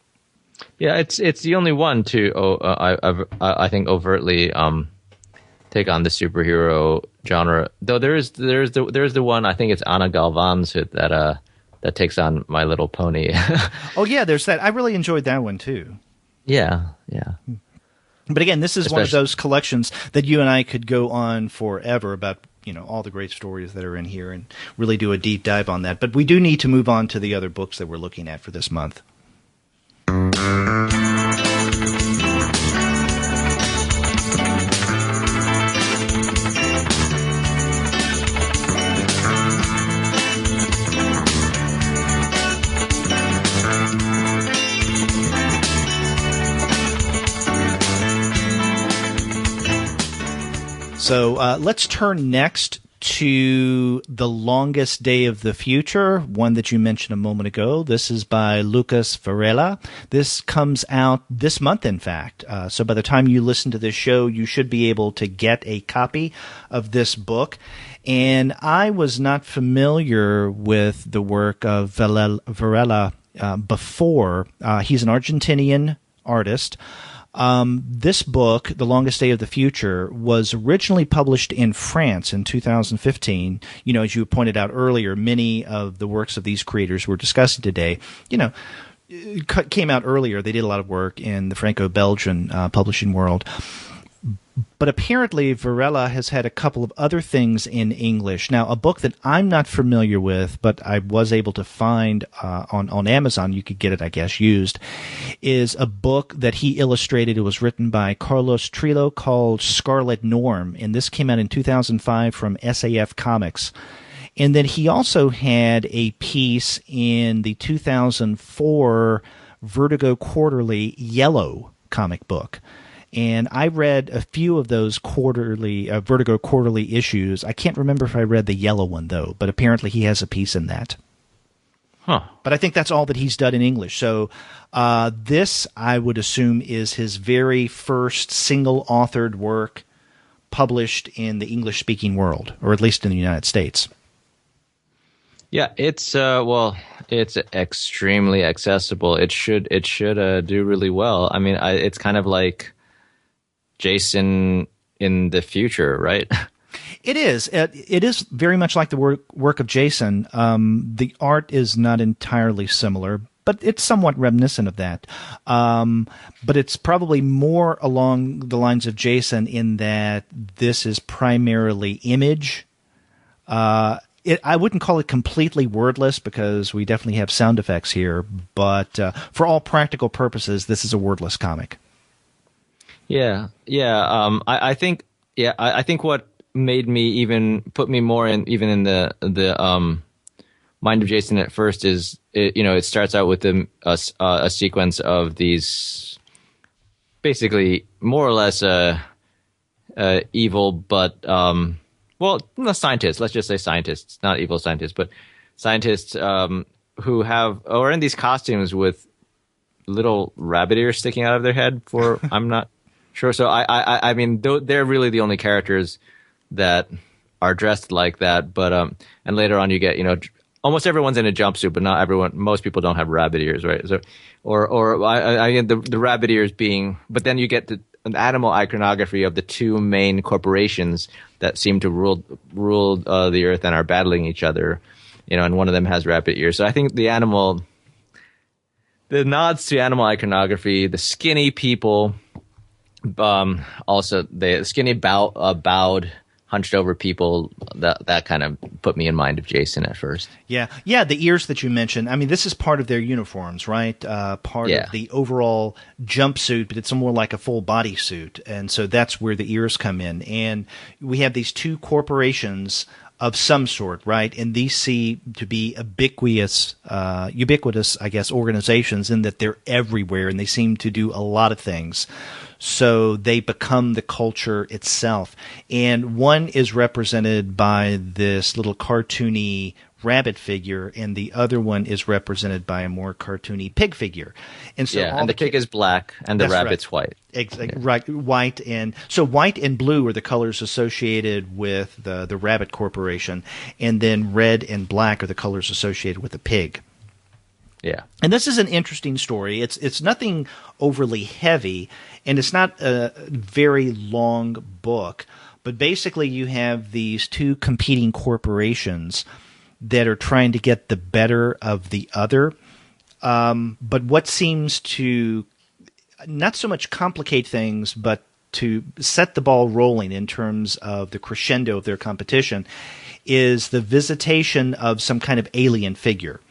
Yeah, it's the only one to, I think, overtly take on the superhero genre. Though there's the one, I think it's Ana Galvan's that takes on My Little Pony. Oh yeah, there's that. I really enjoyed that one too. Yeah. But again, this is one of those collections that you and I could go on forever about, all the great stories that are in here and really do a deep dive on that. But we do need to move on to the other books that we're looking at for this month. So let's turn next to The Longest Day of the Future, one that you mentioned a moment ago. This is by Lucas Varela. This comes out this month, in fact. So by the time you listen to this show, you should be able to get a copy of this book. And I was not familiar with the work of Varela before. He's an Argentinian artist. This book, The Longest Day of the Future, was originally published in France in 2015. As you pointed out earlier, many of the works of these creators we're discussing today, came out earlier. They did a lot of work in the Franco-Belgian publishing world. But apparently Varela has had a couple of other things in English. Now, a book that I'm not familiar with, but I was able to find on Amazon, you could get it, I guess, used, is a book that he illustrated. It was written by Carlos Trillo called Scarlet Norm, and this came out in 2005 from SAF Comics. And then he also had a piece in the 2004 Vertigo Quarterly Yellow comic book. And I read a few of those Vertigo Quarterly issues. I can't remember if I read the yellow one, though, but apparently he has a piece in that. Huh. But I think that's all that he's done in English. So this, I would assume, is his very first single-authored work published in the English-speaking world, or at least in the United States. Yeah, it's extremely accessible. It should do really well. I mean, it's kind of like Jason in the future, right? It is. It is very much like the work of Jason. The art is not entirely similar, but it's somewhat reminiscent of that. But it's probably more along the lines of Jason in that this is primarily image. I wouldn't call it completely wordless because we definitely have sound effects here, but for all practical purposes, this is a wordless comic. Yeah. I think what made me put me more in the mind of Jason at first is it starts out with a sequence of these basically more or less evil, but scientists. Let's just say scientists, not evil scientists, but scientists who are in these costumes with little rabbit ears sticking out of their head. I'm not sure. So I mean, they're really the only characters that are dressed like that. But and later on, you get almost everyone's in a jumpsuit, but not everyone. Most people don't have rabbit ears, right? So, the rabbit ears being, but then you get an animal iconography of the two main corporations that seem to rule the earth and are battling each other, and one of them has rabbit ears. So I think the nods to animal iconography, the skinny people, also the skinny bowed, hunched over people, that kind of put me in mind of Jason at first. Yeah, the ears that you mentioned, I mean, this is part of their uniforms, right? Part of the overall jumpsuit, but it's more like a full body suit. And so that's where the ears come in. And we have these two corporations of some sort, right? And these seem to be ubiquitous, I guess, organizations in that they're everywhere and they seem to do a lot of things. So they become the culture itself. And one is represented by this little cartoony rabbit figure, and the other one is represented by a more cartoony pig figure. And so and the pig is black and the rabbit's white. Right, white. And so white and blue are the colors associated with the rabbit corporation, and then red and black are the colors associated with the pig. Yeah. And this is an interesting story. It's nothing overly heavy, and it's not a very long book, but basically you have these two competing corporations that are trying to get the better of the other. But what seems to not so much complicate things, but to set the ball rolling in terms of the crescendo of their competition is the visitation of some kind of alien figure.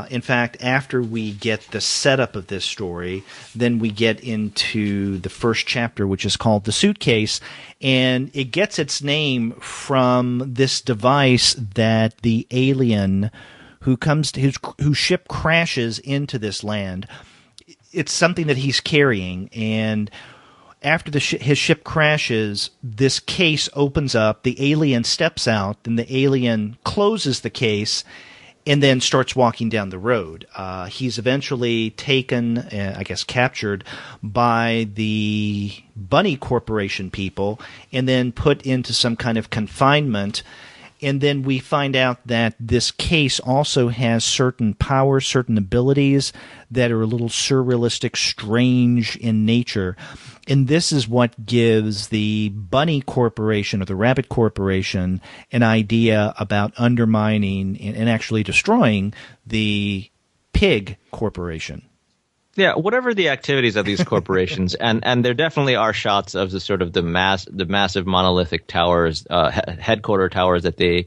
In fact, after we get the setup of this story, then we get into the first chapter, which is called The Suitcase, and it gets its name from this device that the alien whose ship crashes into this land. It's something that he's carrying, and after his ship crashes, this case opens up, the alien steps out, then the alien closes the case, and then starts walking down the road. He's eventually taken, captured by the Bunny Corporation people and then put into some kind of confinement. And then we find out that this case also has certain powers, certain abilities that are a little surrealistic, strange in nature. And this is what gives the Bunny Corporation or the Rabbit Corporation an idea about undermining and actually destroying the Pig Corporation. Yeah, whatever the activities of these corporations, and there definitely are shots of the sort of the massive monolithic towers, headquarter towers that they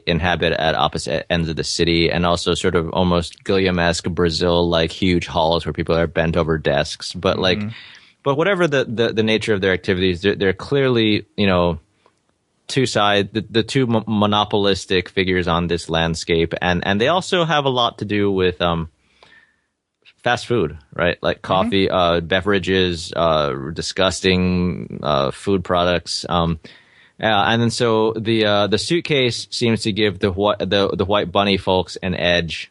inhabit at opposite ends of the city, and also sort of almost Guillaume-esque Brazil like huge halls where people are bent over desks. But but whatever the nature of their activities, they're clearly two sides, the two monopolistic figures on this landscape, and they also have a lot to do with fast food, right? Like coffee, beverages, disgusting food products. And then so the suitcase seems to give the white bunny folks an edge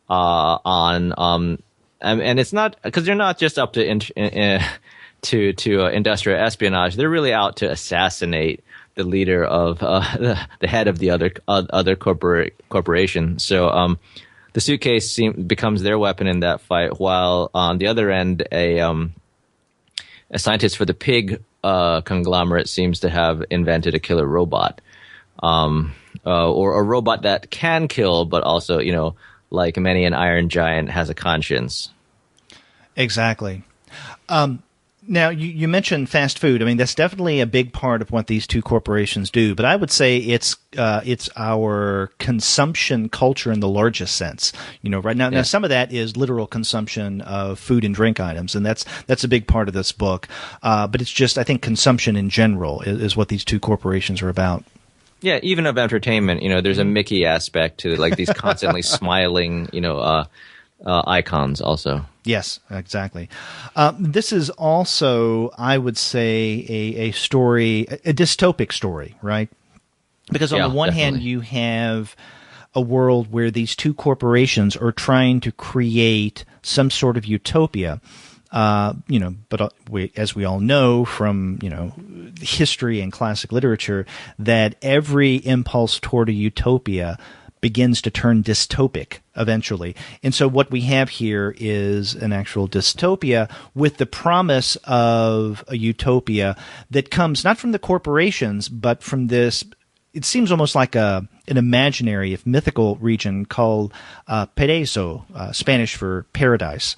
on and it's not because they're not just up to industrial espionage. They're really out to assassinate the leader of the head of the other corporation. So the suitcase becomes their weapon in that fight, while on the other end, a scientist for the pig conglomerate seems to have invented a killer robot, or a robot that can kill, but also, like many an Iron Giant, has a conscience. Exactly. Now, you mentioned fast food. I mean, that's definitely a big part of what these two corporations do. But I would say it's our consumption culture in the largest sense. Right now, now some of that is literal consumption of food and drink items, and that's a big part of this book. But it's just, I think, consumption in general is what these two corporations are about. Yeah, even of entertainment. There's a Mickey aspect to it, like these constantly smiling, icons also. Yes, exactly. This is also, I would say, a story, a dystopic story, right? Because on the one hand, you have a world where these two corporations are trying to create some sort of utopia. But as we all know from, history and classic literature, that every impulse toward a utopia begins to turn dystopic eventually. And so what we have here is an actual dystopia with the promise of a utopia that comes not from the corporations, but from this, it seems almost like an imaginary, if mythical region called Paraíso, Spanish for paradise.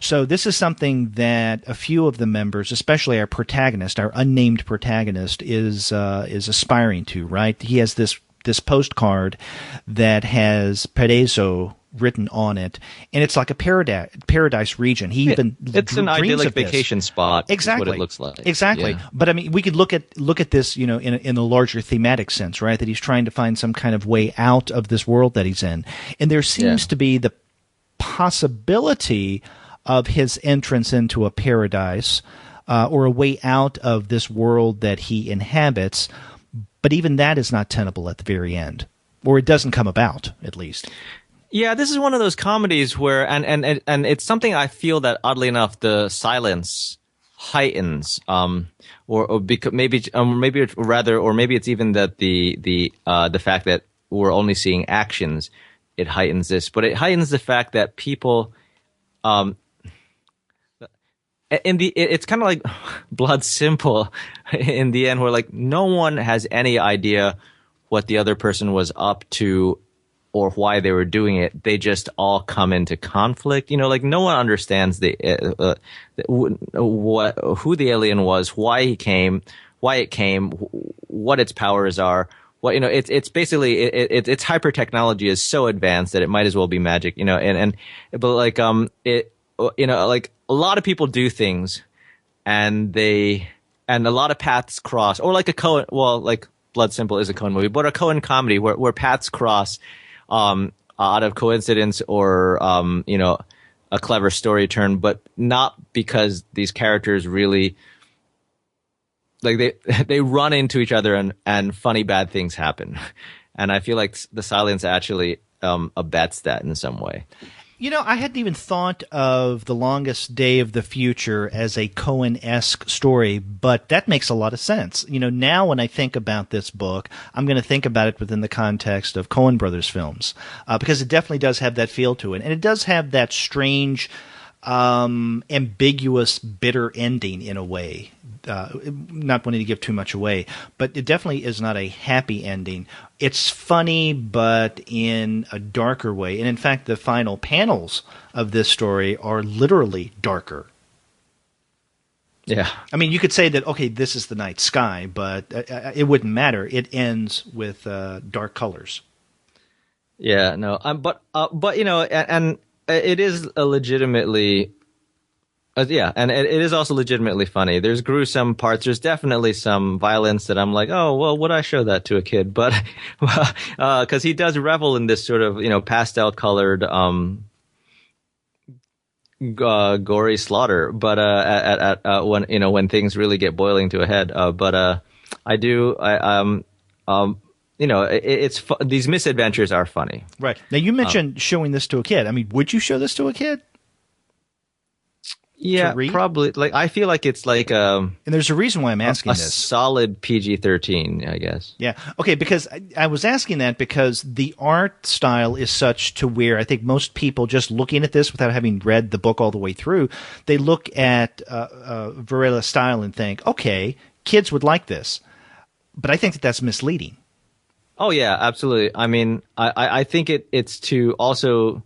So this is something that a few of the members, especially our protagonist, our unnamed protagonist, is aspiring to, right? He has this postcard that has Paraíso written on it, and it's like a paradise region. It's an idyllic vacation spot. Exactly, is what it looks like. Exactly. Yeah. But I mean, we could look at this, in a larger thematic sense, right? That he's trying to find some kind of way out of this world that he's in, and there seems to be the possibility of his entrance into a paradise or a way out of this world that he inhabits. But even that is not tenable at the very end, or it doesn't come about, at least. Yeah, this is one of those comedies where, and it's something I feel that oddly enough, the silence heightens, or because maybe it's even that the fact that we're only seeing actions, it heightens this, but it heightens the fact that people, it's kind of like Blood Simple in the end, where like no one has any idea what the other person was up to or why they were doing it. They just all come into conflict. Like no one understands who the alien was, why it came, what its powers are. It's basically its hyper technology is so advanced that it might as well be magic. But like like a lot of people do things, and a lot of paths cross, or like a Cohen. Well, like Blood Simple is a Cohen movie, but a Cohen comedy where paths cross, out of coincidence or a clever story turn, but not because these characters really like they run into each other and funny bad things happen, and I feel like the silence actually abets that in some way. I hadn't even thought of The Longest Day of the Future as a Cohen-esque story, but that makes a lot of sense. Now when I think about this book, I'm going to think about it within the context of Coen Brothers films, because it definitely does have that feel to it. And it does have that strange, ambiguous, bitter ending in a way. Not wanting to give too much away, but it definitely is not a happy ending. It's funny, but in a darker way. And in fact, the final panels of this story are literally darker. Yeah. I mean, you could say that, okay, this is the night sky, but it wouldn't matter. It ends with dark colors. Yeah, no. But and it is a legitimately... and it is also legitimately funny. There's gruesome parts. There's definitely some violence that I'm like, oh, well, would I show that to a kid? But because he does revel in this sort of, pastel colored, gory slaughter. But at when things really get boiling to a head. These misadventures are funny. Right. Now you mentioned showing this to a kid. I mean, would you show this to a kid? Yeah, probably. Like, I feel like it's like and there's a reason why I'm asking this. Solid PG-13, I guess. Yeah. Okay, because I was asking that because the art style is such to where I think most people just looking at this without having read the book all the way through, they look at Varela's style and think, okay, kids would like this. But I think that that's misleading. Oh, yeah, absolutely. I mean, I think it's to also...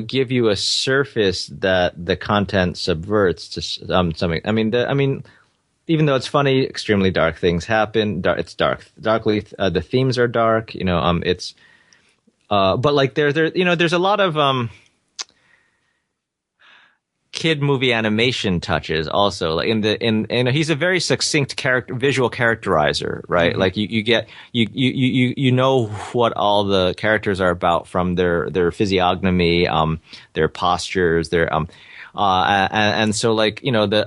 give you a surface that the content subverts to something. I mean, even though it's funny, extremely dark things happen. It's darkly. The themes are dark. It's. But like there's a lot of kid movie animation touches also. Like in he's a very succinct visual characterizer, right? Mm-hmm. Like you get you know what all the characters are about from their physiognomy, their postures, their and so like the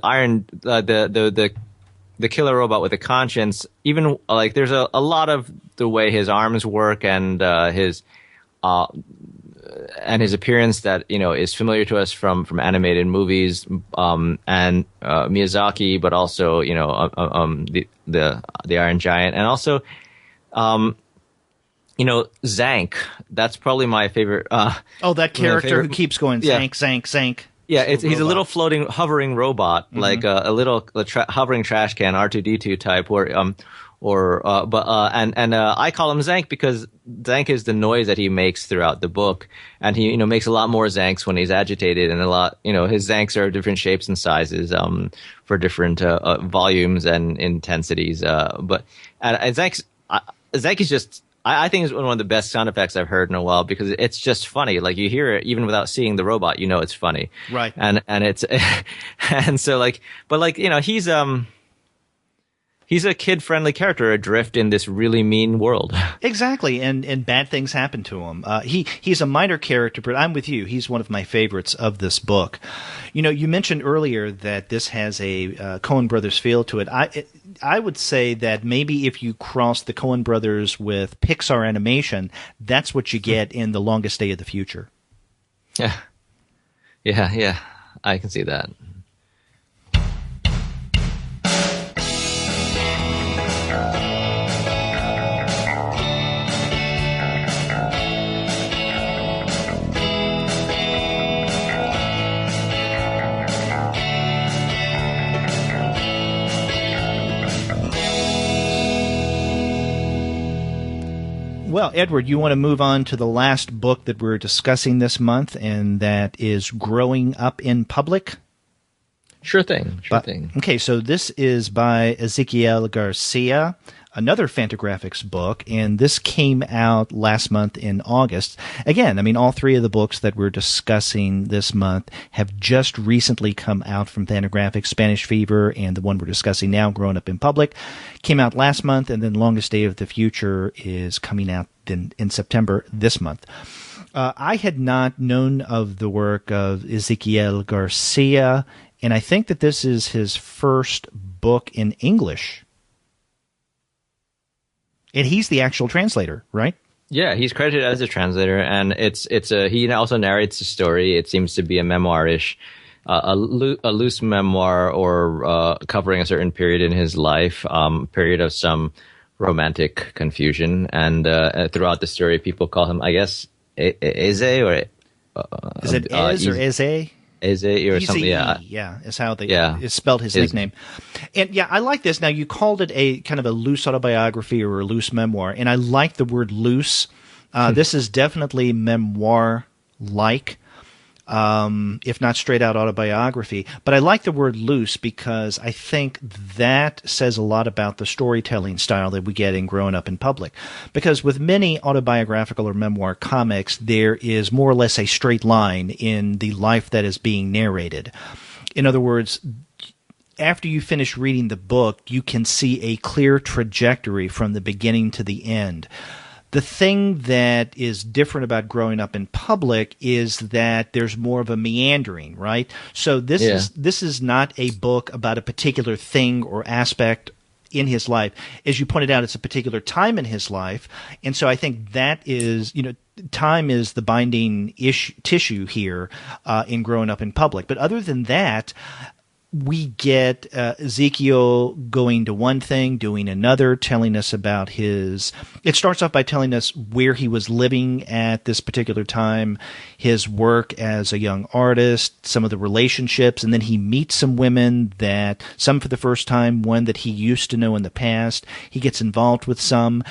the killer robot with a conscience, even like there's a lot of the way his arms work and his appearance that is familiar to us from animated movies and Miyazaki, but also the Iron Giant, and also Zank. That's probably my favorite. That character who keeps going Zank, Zank, Zank. Yeah, he's a little hovering robot, like a little hovering trash can, R2D2 type, I call him Zank because Zank is the noise that he makes throughout the book, and he makes a lot more Zanks when he's agitated, and his Zanks are different shapes and sizes for different volumes and intensities. But Zank is just. I think it's one of the best sound effects I've heard in a while because it's just funny. Like you hear it even without seeing the robot, it's funny. Right. And it's and so he's a kid-friendly character adrift in this really mean world. Exactly, and bad things happen to him. He's a minor character, but I'm with you. He's one of my favorites of this book. You mentioned earlier that this has a Coen Brothers feel to it. I would say that maybe if you cross the Coen Brothers with Pixar animation, that's what you get in The Longest Day of the Future. Yeah, I can see that. Well, Edward, you want to move on to the last book that we're discussing this month, and that is Growing Up in Public? Sure thing. Okay, so this is by Ezequiel Garcia, another Fantagraphics book, and this came out last month in August. Again, all three of the books that we're discussing this month have just recently come out from Fantagraphics. Spanish Fever and the one we're discussing now, Growing Up in Public, came out last month, and then Longest Day of the Future is coming out in September this month. I had not known of the work of Ezequiel Garcia, and I think that this is his first book in English. And he's the actual translator, right? Yeah, he's credited as a translator, and he also narrates the story. It seems to be a memoir-ish, a loose memoir, or covering a certain period in his life, period of some romantic confusion. And throughout the story, people call him, I guess, Eze, or is it Ez or Eze? Eze or something, yeah, is how they is spelled his nickname. And yeah, I like this. Now, you called it a kind of a loose autobiography or a loose memoir, and I like the word loose. This is definitely memoir-like, if not straight-out autobiography. But I like the word loose because I think that says a lot about the storytelling style that we get in Growing Up in Public. Because with many autobiographical or memoir comics, there is more or less a straight line in the life that is being narrated. In other words, after you finish reading the book, you can see a clear trajectory from the beginning to the end. The thing that is different about Growing Up in Public is that there's more of a meandering, right? So this is not a book about a particular thing or aspect in his life. As you pointed out, it's a particular time in his life. And so I think that is, time is the binding tissue here in Growing Up in Public. But other than that, we get Ezekiel going to one thing, doing another, telling us about his... It starts off by telling us where he was living at this particular time, his work as a young artist, some of the relationships, and then he meets some women that, some for the first time, one that he used to know in the past. He gets involved with some...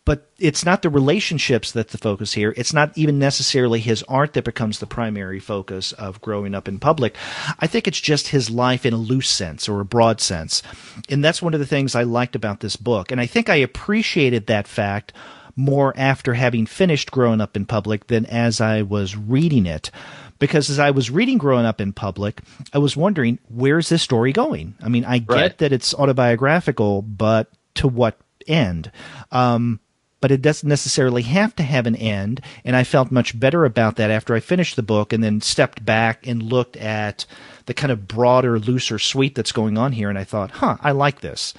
But it's not the relationships that's the focus here. It's not even necessarily his art that becomes the primary focus of Growing Up in Public. I think it's just his life in a loose sense or a broad sense. And that's one of the things I liked about this book. And I think I appreciated that fact more after having finished Growing Up in Public than as I was reading it. Because as I was reading Growing Up in Public, I was wondering, where's this story going? I get that it's autobiographical, but to what end? but it doesn't necessarily have to have an end. And I felt much better about that after I finished the book and then stepped back and looked at the kind of broader, looser suite that's going on here. And I thought, I like this.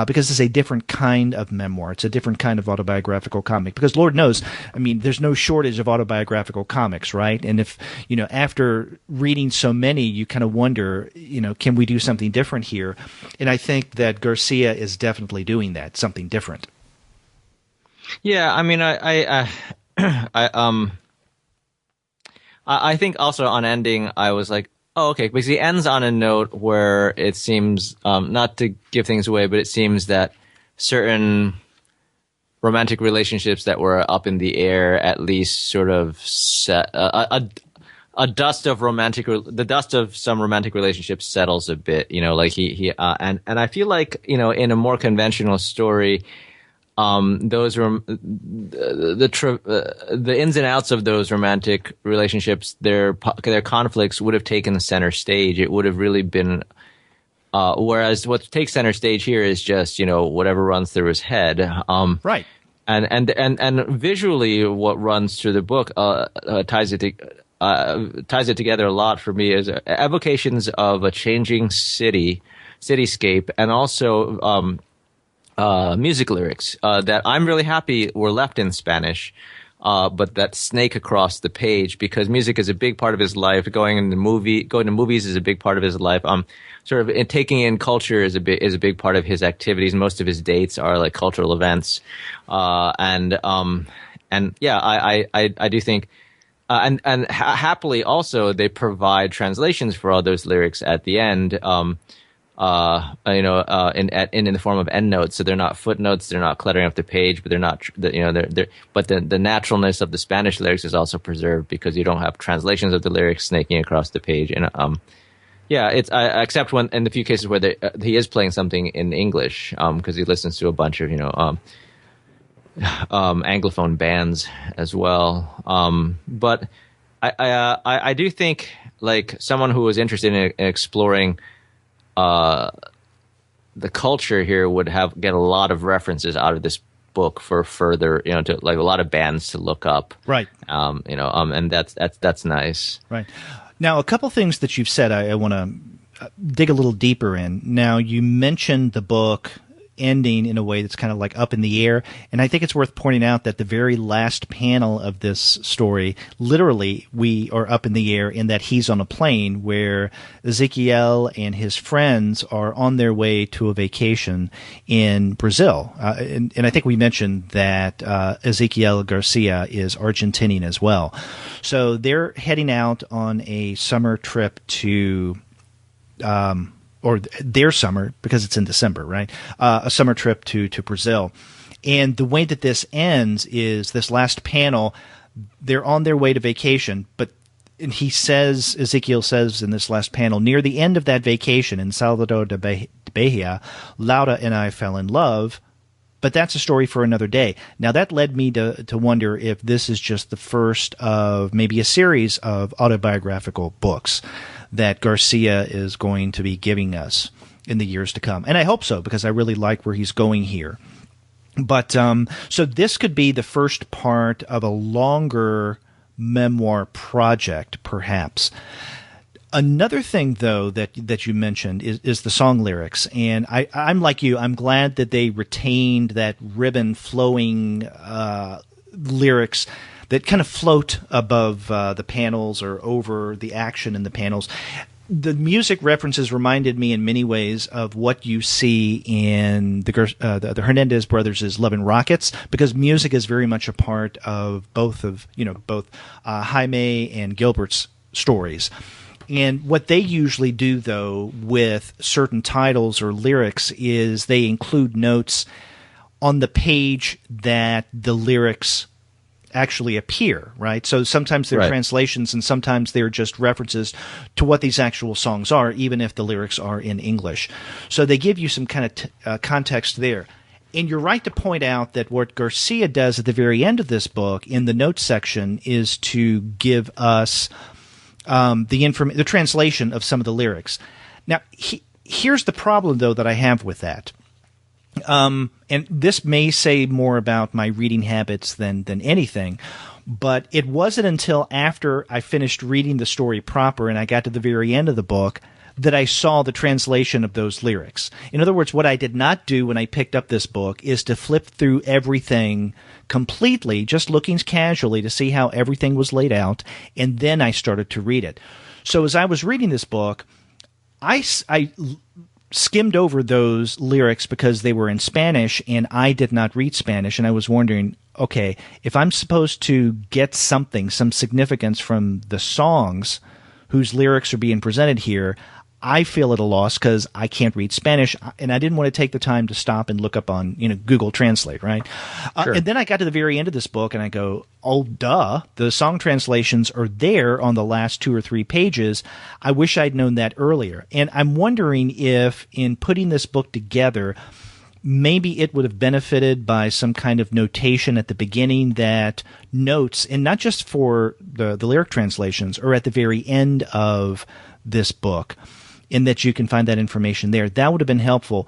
Because it's a different kind of memoir. It's a different kind of autobiographical comic. Because Lord knows, I mean, there's no shortage of autobiographical comics, right? And if, after reading so many, you kind of wonder, can we do something different here? And I think that Garcia is definitely doing that, something different. Yeah, I mean, I think also on ending, I was like, oh, okay, because he ends on a note where it seems, not to give things away, but it seems that certain romantic relationships that were up in the air at least sort of set the dust of some romantic relationships settles a bit, like and I feel like, in a more conventional story, those the ins and outs of those romantic relationships, their conflicts would have taken center stage. It would have really been, whereas what takes center stage here is just whatever runs through his head. Right. And visually, what runs through the book ties it together a lot for me is evocations of a changing cityscape, and also music lyrics that I'm really happy were left in Spanish, but that snake across the page, because music is a big part of his life. Going to movies is a big part of his life. Sort of taking in culture is a big part of his activities. Most of his dates are like cultural events, and yeah, I do think. And happily also they provide translations for all those lyrics at the end, in the form of endnotes. So they're not footnotes, they're not cluttering up the page, but they're not, but the naturalness of the Spanish lyrics is also preserved because you don't have translations of the lyrics snaking across the page. And yeah, it's except when in the few cases where he is playing something in English, because he listens to a bunch of Anglophone bands as well. But I do think, like, someone who was interested in exploring the culture here would get a lot of references out of this book for further, to like a lot of bands to look up. Right. And that's nice. Right. Now, a couple things that you've said I want to dig a little deeper in. Now, you mentioned the book ending in a way that's kind of like up in the air, and I think it's worth pointing out that the very last panel of this story, literally, we are up in the air in that he's on a plane where Ezekiel and his friends are on their way to a vacation in Brazil, and I think we mentioned that Ezekiel Garcia is Argentinian as well, so they're heading out on a summer trip to or their summer, because it's in December, right? A summer trip to Brazil. And the way that this ends is this last panel, they're on their way to vacation, and Ezekiel says in this last panel, near the end of that vacation in Salvador de Bahia, Laura and I fell in love, but that's a story for another day. Now, that led me to wonder if this is just the first of maybe a series of autobiographical books that Garcia is going to be giving us in the years to come. And I hope so, because I really like where he's going here. But so this could be the first part of a longer memoir project, perhaps. Another thing, though, that you mentioned is the song lyrics. And I'm like you. I'm glad that they retained that ribbon-flowing lyrics that kind of float above the panels or over the action in the panels. The music references reminded me in many ways of what you see in the Hernandez brothers' Love and Rockets, because music is very much a part of both Jaime and Gilbert's stories. And what they usually do, though, with certain titles or lyrics is they include notes on the page that the lyrics actually appear, right? So sometimes they're translations and sometimes they're just references to what these actual songs are, even if the lyrics are in English. So they give you some kind of context there. And you're right to point out that what Garcia does at the very end of this book in the notes section is to give us the translation of some of the lyrics. Now, here's the problem, though, that I have with that. And this may say more about my reading habits than anything, but it wasn't until after I finished reading the story proper and I got to the very end of the book that I saw the translation of those lyrics. In other words, what I did not do when I picked up this book is to flip through everything completely, just looking casually to see how everything was laid out, and then I started to read it. So as I was reading this book, I skimmed over those lyrics because they were in Spanish, and I did not read Spanish, and I was wondering, okay, if I'm supposed to get something, some significance from the songs whose lyrics are being presented here, I feel at a loss because I can't read Spanish, and I didn't want to take the time to stop and look up on Google Translate, right? Sure. And then I got to the very end of this book, and I go, oh, duh, the song translations are there on the last 2 or 3 pages. I wish I'd known that earlier. And I'm wondering if, in putting this book together, maybe it would have benefited by some kind of notation at the beginning that notes, and not just for the lyric translations, or at the very end of this book, in that you can find that information there. That would have been helpful.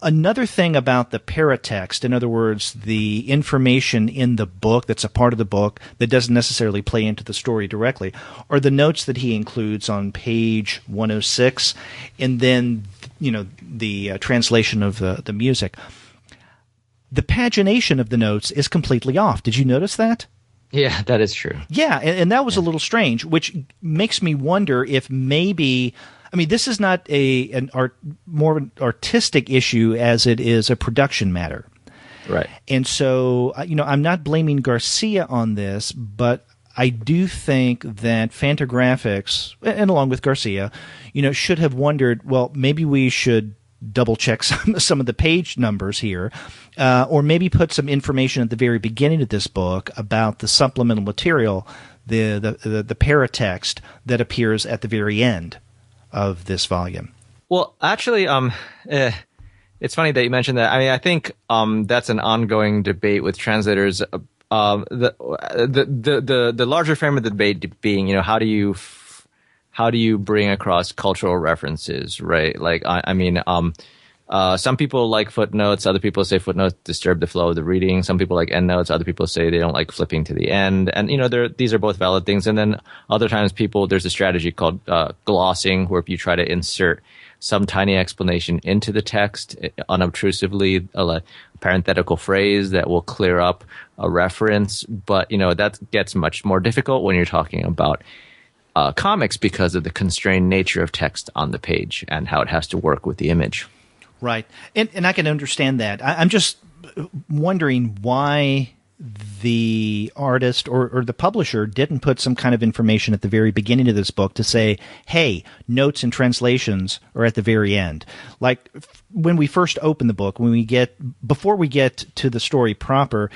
Another thing about the paratext, in other words, the information in the book that's a part of the book that doesn't necessarily play into the story directly, are the notes that he includes on page 106, and then the translation of the music. The pagination of the notes is completely off. Did you notice that? Yeah, that is true. Yeah, and that was a little strange, which makes me wonder if maybe, I mean, this is not more of an artistic issue as it is a production matter. Right. And so, I'm not blaming Garcia on this, but I do think that Fantagraphics, and along with Garcia, should have wondered, well, maybe we should double check some of the page numbers here, or maybe put some information at the very beginning of this book about the supplemental material, the paratext that appears at the very end of this volume. Well, actually, it's funny that you mentioned that. I mean, I think that's an ongoing debate with translators. The larger frame of the debate being, how do you bring across cultural references, right? Like, some people like footnotes. Other people say footnotes disturb the flow of the reading. Some people like endnotes. Other people say they don't like flipping to the end. And, these are both valid things. And then other times there's a strategy called glossing, where if you try to insert some tiny explanation into the text unobtrusively, a parenthetical phrase that will clear up a reference. But, that gets much more difficult when you're talking about comics because of the constrained nature of text on the page and how it has to work with the image. Right. And I can understand that. I'm just wondering why the artist or the publisher didn't put some kind of information at the very beginning of this book to say, hey, notes and translations are at the very end. Like when we first open the book, before we get to the story proper,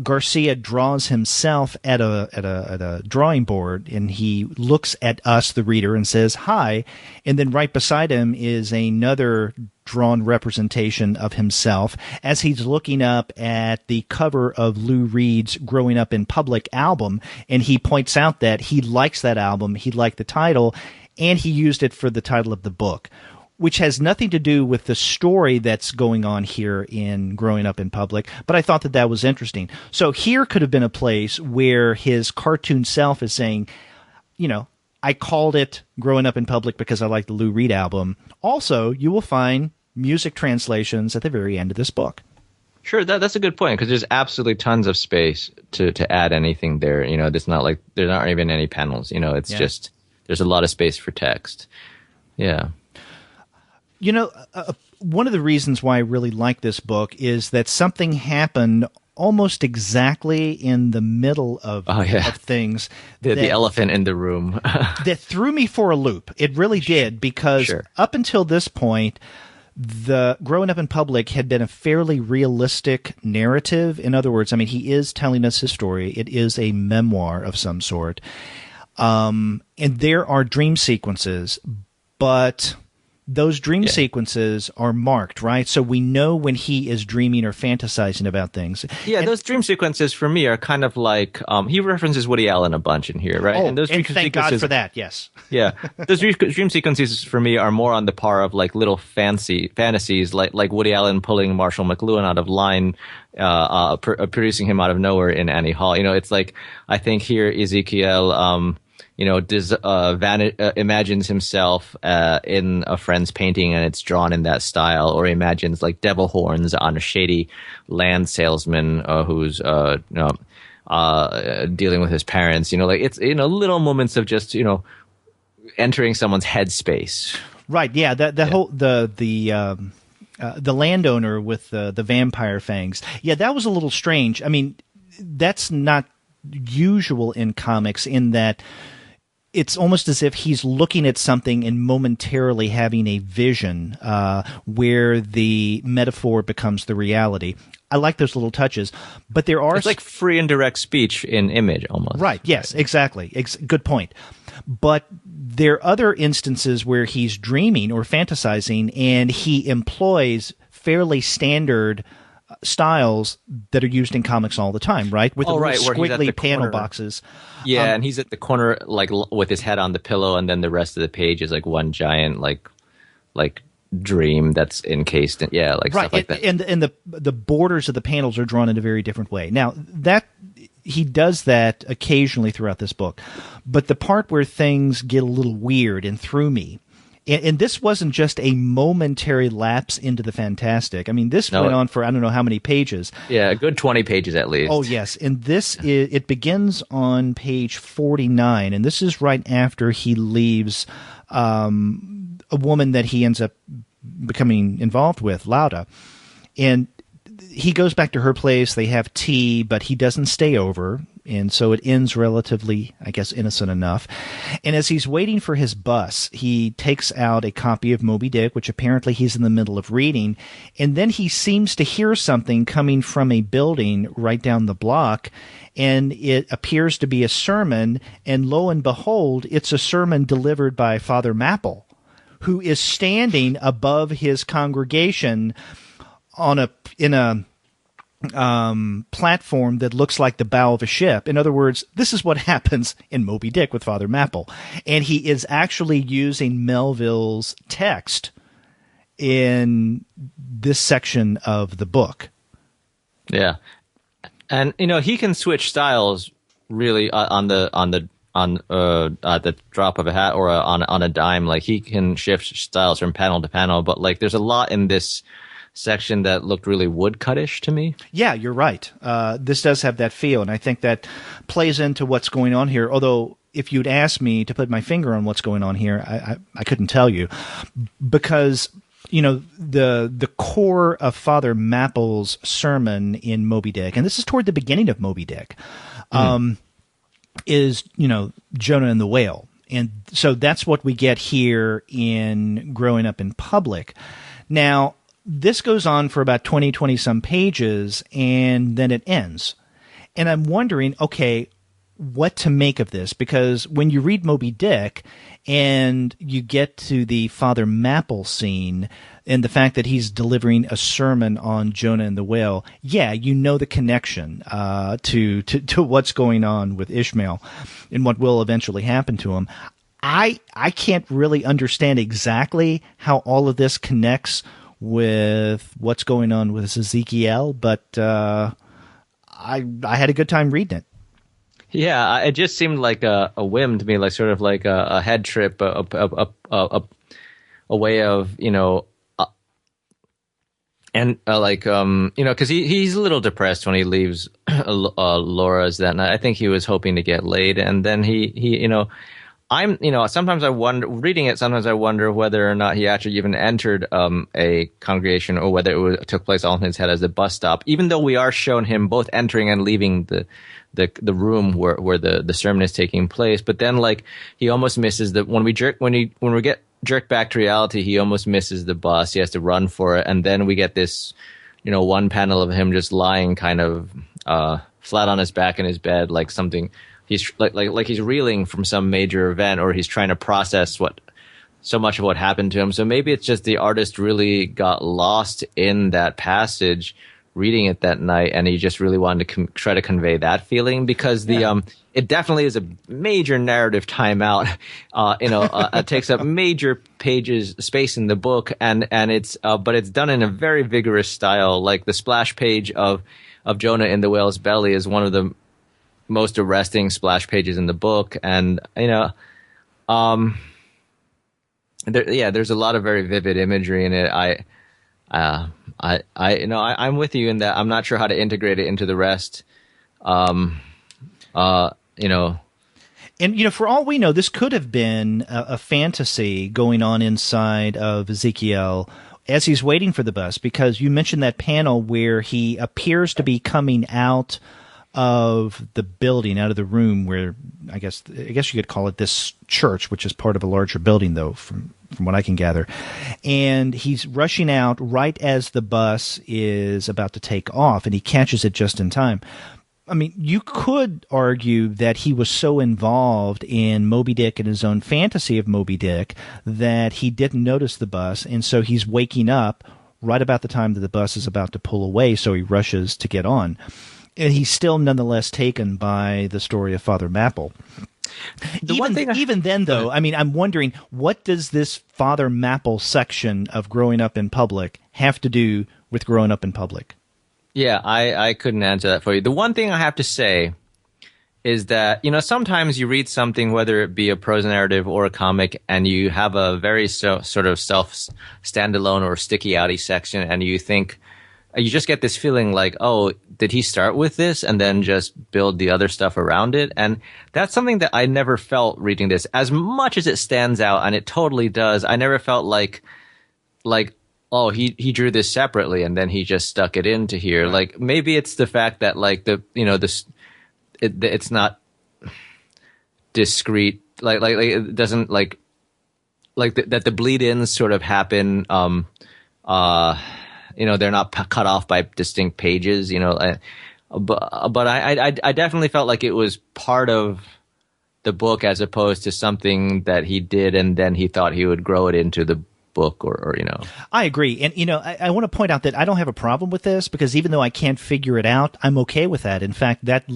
Garcia draws himself at a drawing board, and he looks at us, the reader, and says, hi. And then right beside him is another drawn representation of himself as he's looking up at the cover of Lou Reed's Growing Up in Public album. And he points out that he likes that album. He liked the title, and he used it for the title of the book, which has nothing to do with the story that's going on here in Growing Up in Public, but I thought that was interesting. So here could have been a place where his cartoon self is saying, I called it Growing Up in Public because I like the Lou Reed album. Also, you will find music translations at the very end of this book. Sure, that's a good point, because there's absolutely tons of space to add anything there. It's not like there aren't even any panels. It's just there's a lot of space for text. Yeah. One of the reasons why I really like this book is that something happened almost exactly in the middle of things. The elephant in the room. that threw me for a loop. It really did, because up until this point, the Growing Up in Public had been a fairly realistic narrative. In other words, he is telling us his story. It is a memoir of some sort. And there are dream sequences, but those dream sequences are marked, right? So we know when he is dreaming or fantasizing about things. Yeah, those dream sequences for me are kind of like he references Woody Allen a bunch in here, right? Oh, and those dream thank God for that. Yes. Yeah, those dream sequences for me are more on the par of like little fantasies, like Woody Allen pulling Marshall McLuhan out of line, producing him out of nowhere in Annie Hall. It's like I think here Ezekiel. Imagines himself in a friend's painting and it's drawn in that style, or imagines like devil horns on a shady land salesman who's dealing with his parents. It's little moments of just entering someone's headspace. Right. Yeah. Whole the landowner with the vampire fangs. Yeah, that was a little strange. I mean, that's not usual in comics in that it's almost as if he's looking at something and momentarily having a vision where the metaphor becomes the reality. I like those little touches, but there are... It's like free and direct speech in image, almost. Right, yes, exactly. Good point. But there are other instances where he's dreaming or fantasizing, and he employs fairly standard styles that are used in comics all the time, right? With the squiggly panel boxes. Yeah, and he's at the corner, like with his head on the pillow, and then the rest of the page is like one giant, like dream that's encased in, right. Stuff like that. And the borders of the panels are drawn in a very different way. Now that he does that occasionally throughout this book, but the part where things get a little weird and threw me. And this wasn't just a momentary lapse into the fantastic. I mean, this went on for I don't know how many pages. Yeah, a good 20 pages at least. Oh, yes. And it begins on page 49, and this is right after he leaves a woman that he ends up becoming involved with, Lauda. And he goes back to her place. They have tea, but he doesn't stay over. And so it ends relatively, I guess, innocent enough. And as he's waiting for his bus, he takes out a copy of Moby Dick, which apparently he's in the middle of reading. And then he seems to hear something coming from a building right down the block. And it appears to be a sermon. And lo and behold, it's a sermon delivered by Father Mapple, who is standing above his congregation in a platform that looks like the bow of a ship. In other words, this is what happens in Moby Dick with Father Mapple. And he is actually using Melville's text in this section of the book. Yeah. And, he can switch styles really at the drop of a hat or on a dime. Like, he can shift styles from panel to panel, but like there's a lot in this section that looked really woodcuttish to me. Yeah, you're right. This does have that feel, and I think that plays into what's going on here. Although, if you'd asked me to put my finger on what's going on here, I couldn't tell you, because the core of Father Mapple's sermon in Moby Dick, and this is toward the beginning of Moby Dick, is Jonah and the whale, and so that's what we get here in Growing Up in Public. Now, this goes on for about 20 some pages, and then it ends. And I'm wondering, okay, what to make of this? Because when you read Moby Dick and you get to the Father Mapple scene and the fact that he's delivering a sermon on Jonah and the whale, yeah, you know the connection to what's going on with Ishmael and what will eventually happen to him. I can't really understand exactly how all of this connects with what's going on with Ezekiel, but I had a good time reading it. Yeah, it just seemed like a whim to me, like sort of like a head trip, a way of because he's a little depressed when he leaves Laura's that night. I think he was hoping to get laid, and then he sometimes I wonder, reading it, sometimes I wonder whether or not he actually even entered a congregation, or whether it took place all in his head as a bus stop, even though we are shown him both entering and leaving the room where the sermon is taking place. But then, like, he almost misses when we get jerked back to reality, he almost misses the bus. He has to run for it. And then we get this, one panel of him just lying kind of flat on his back in his bed, like something. He's like he's reeling from some major event, or he's trying to process what so much of what happened to him. So maybe it's just the artist really got lost in that passage reading it that night, and he just really wanted to try to convey that feeling, because it definitely is a major narrative timeout. It takes up major pages space in the book, and it's but it's done in a very vigorous style. Like the splash page of Jonah in the whale's belly is one of the most arresting splash pages in the book, and there's a lot of very vivid imagery in it. I'm with you in that I'm not sure how to integrate it into the rest. And for all we know, this could have been a fantasy going on inside of Ezekiel as he's waiting for the bus, because you mentioned that panel where he appears to be coming out of the building, out of the room where I guess you could call it this church, which is part of a larger building, though, from what I can gather. And he's rushing out right as the bus is about to take off, and he catches it just in time. I mean, you could argue that he was so involved in Moby Dick and his own fantasy of Moby Dick that he didn't notice the bus, and so he's waking up right about the time that the bus is about to pull away, so he rushes to get on. And he's still nonetheless taken by the story of Father Mapple. Even then, though, I mean, I'm wondering, what does this Father Mapple section of growing up in public have to do with growing up in public? Yeah, I couldn't answer that for you. The one thing I have to say is that, sometimes you read something, whether it be a prose narrative or a comic, and you have a very sort of standalone or sticky outy section, and you think, you just get this feeling like, oh, did he start with this and then just build the other stuff around it? And that's something that I never felt reading this. As much as it stands out, and it totally does, I never felt like, oh, he drew this separately and then he just stuck it into here. Like, maybe it's the fact that, like, it's not discrete, like it doesn't that the bleed-ins sort of happen, they're not cut off by distinct pages, but I definitely felt like it was part of the book as opposed to something that he did and then he thought he would grow it into the book or. I agree. And, I want to point out that I don't have a problem with this, because even though I can't figure it out, I'm okay with that. In fact, that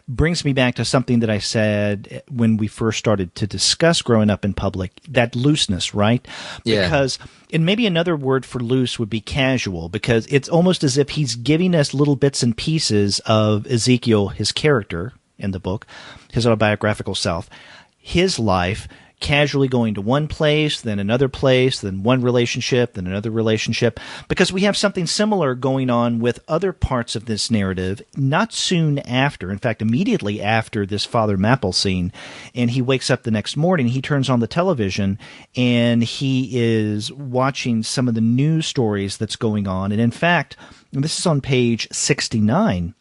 brings me back to something that I said when we first started to discuss growing up in public, that looseness, right? Yeah. Because, and maybe another word for loose would be casual, because it's almost as if he's giving us little bits and pieces of Ezekiel, his character in the book, his autobiographical self, his life, casually going to one place, then another place, then one relationship, then another relationship, because we have something similar going on with other parts of this narrative, not soon after, in fact, immediately after this Father Mapple scene, and he wakes up the next morning, he turns on the television, and he is watching some of the news stories that's going on, and in fact, this is on page 69.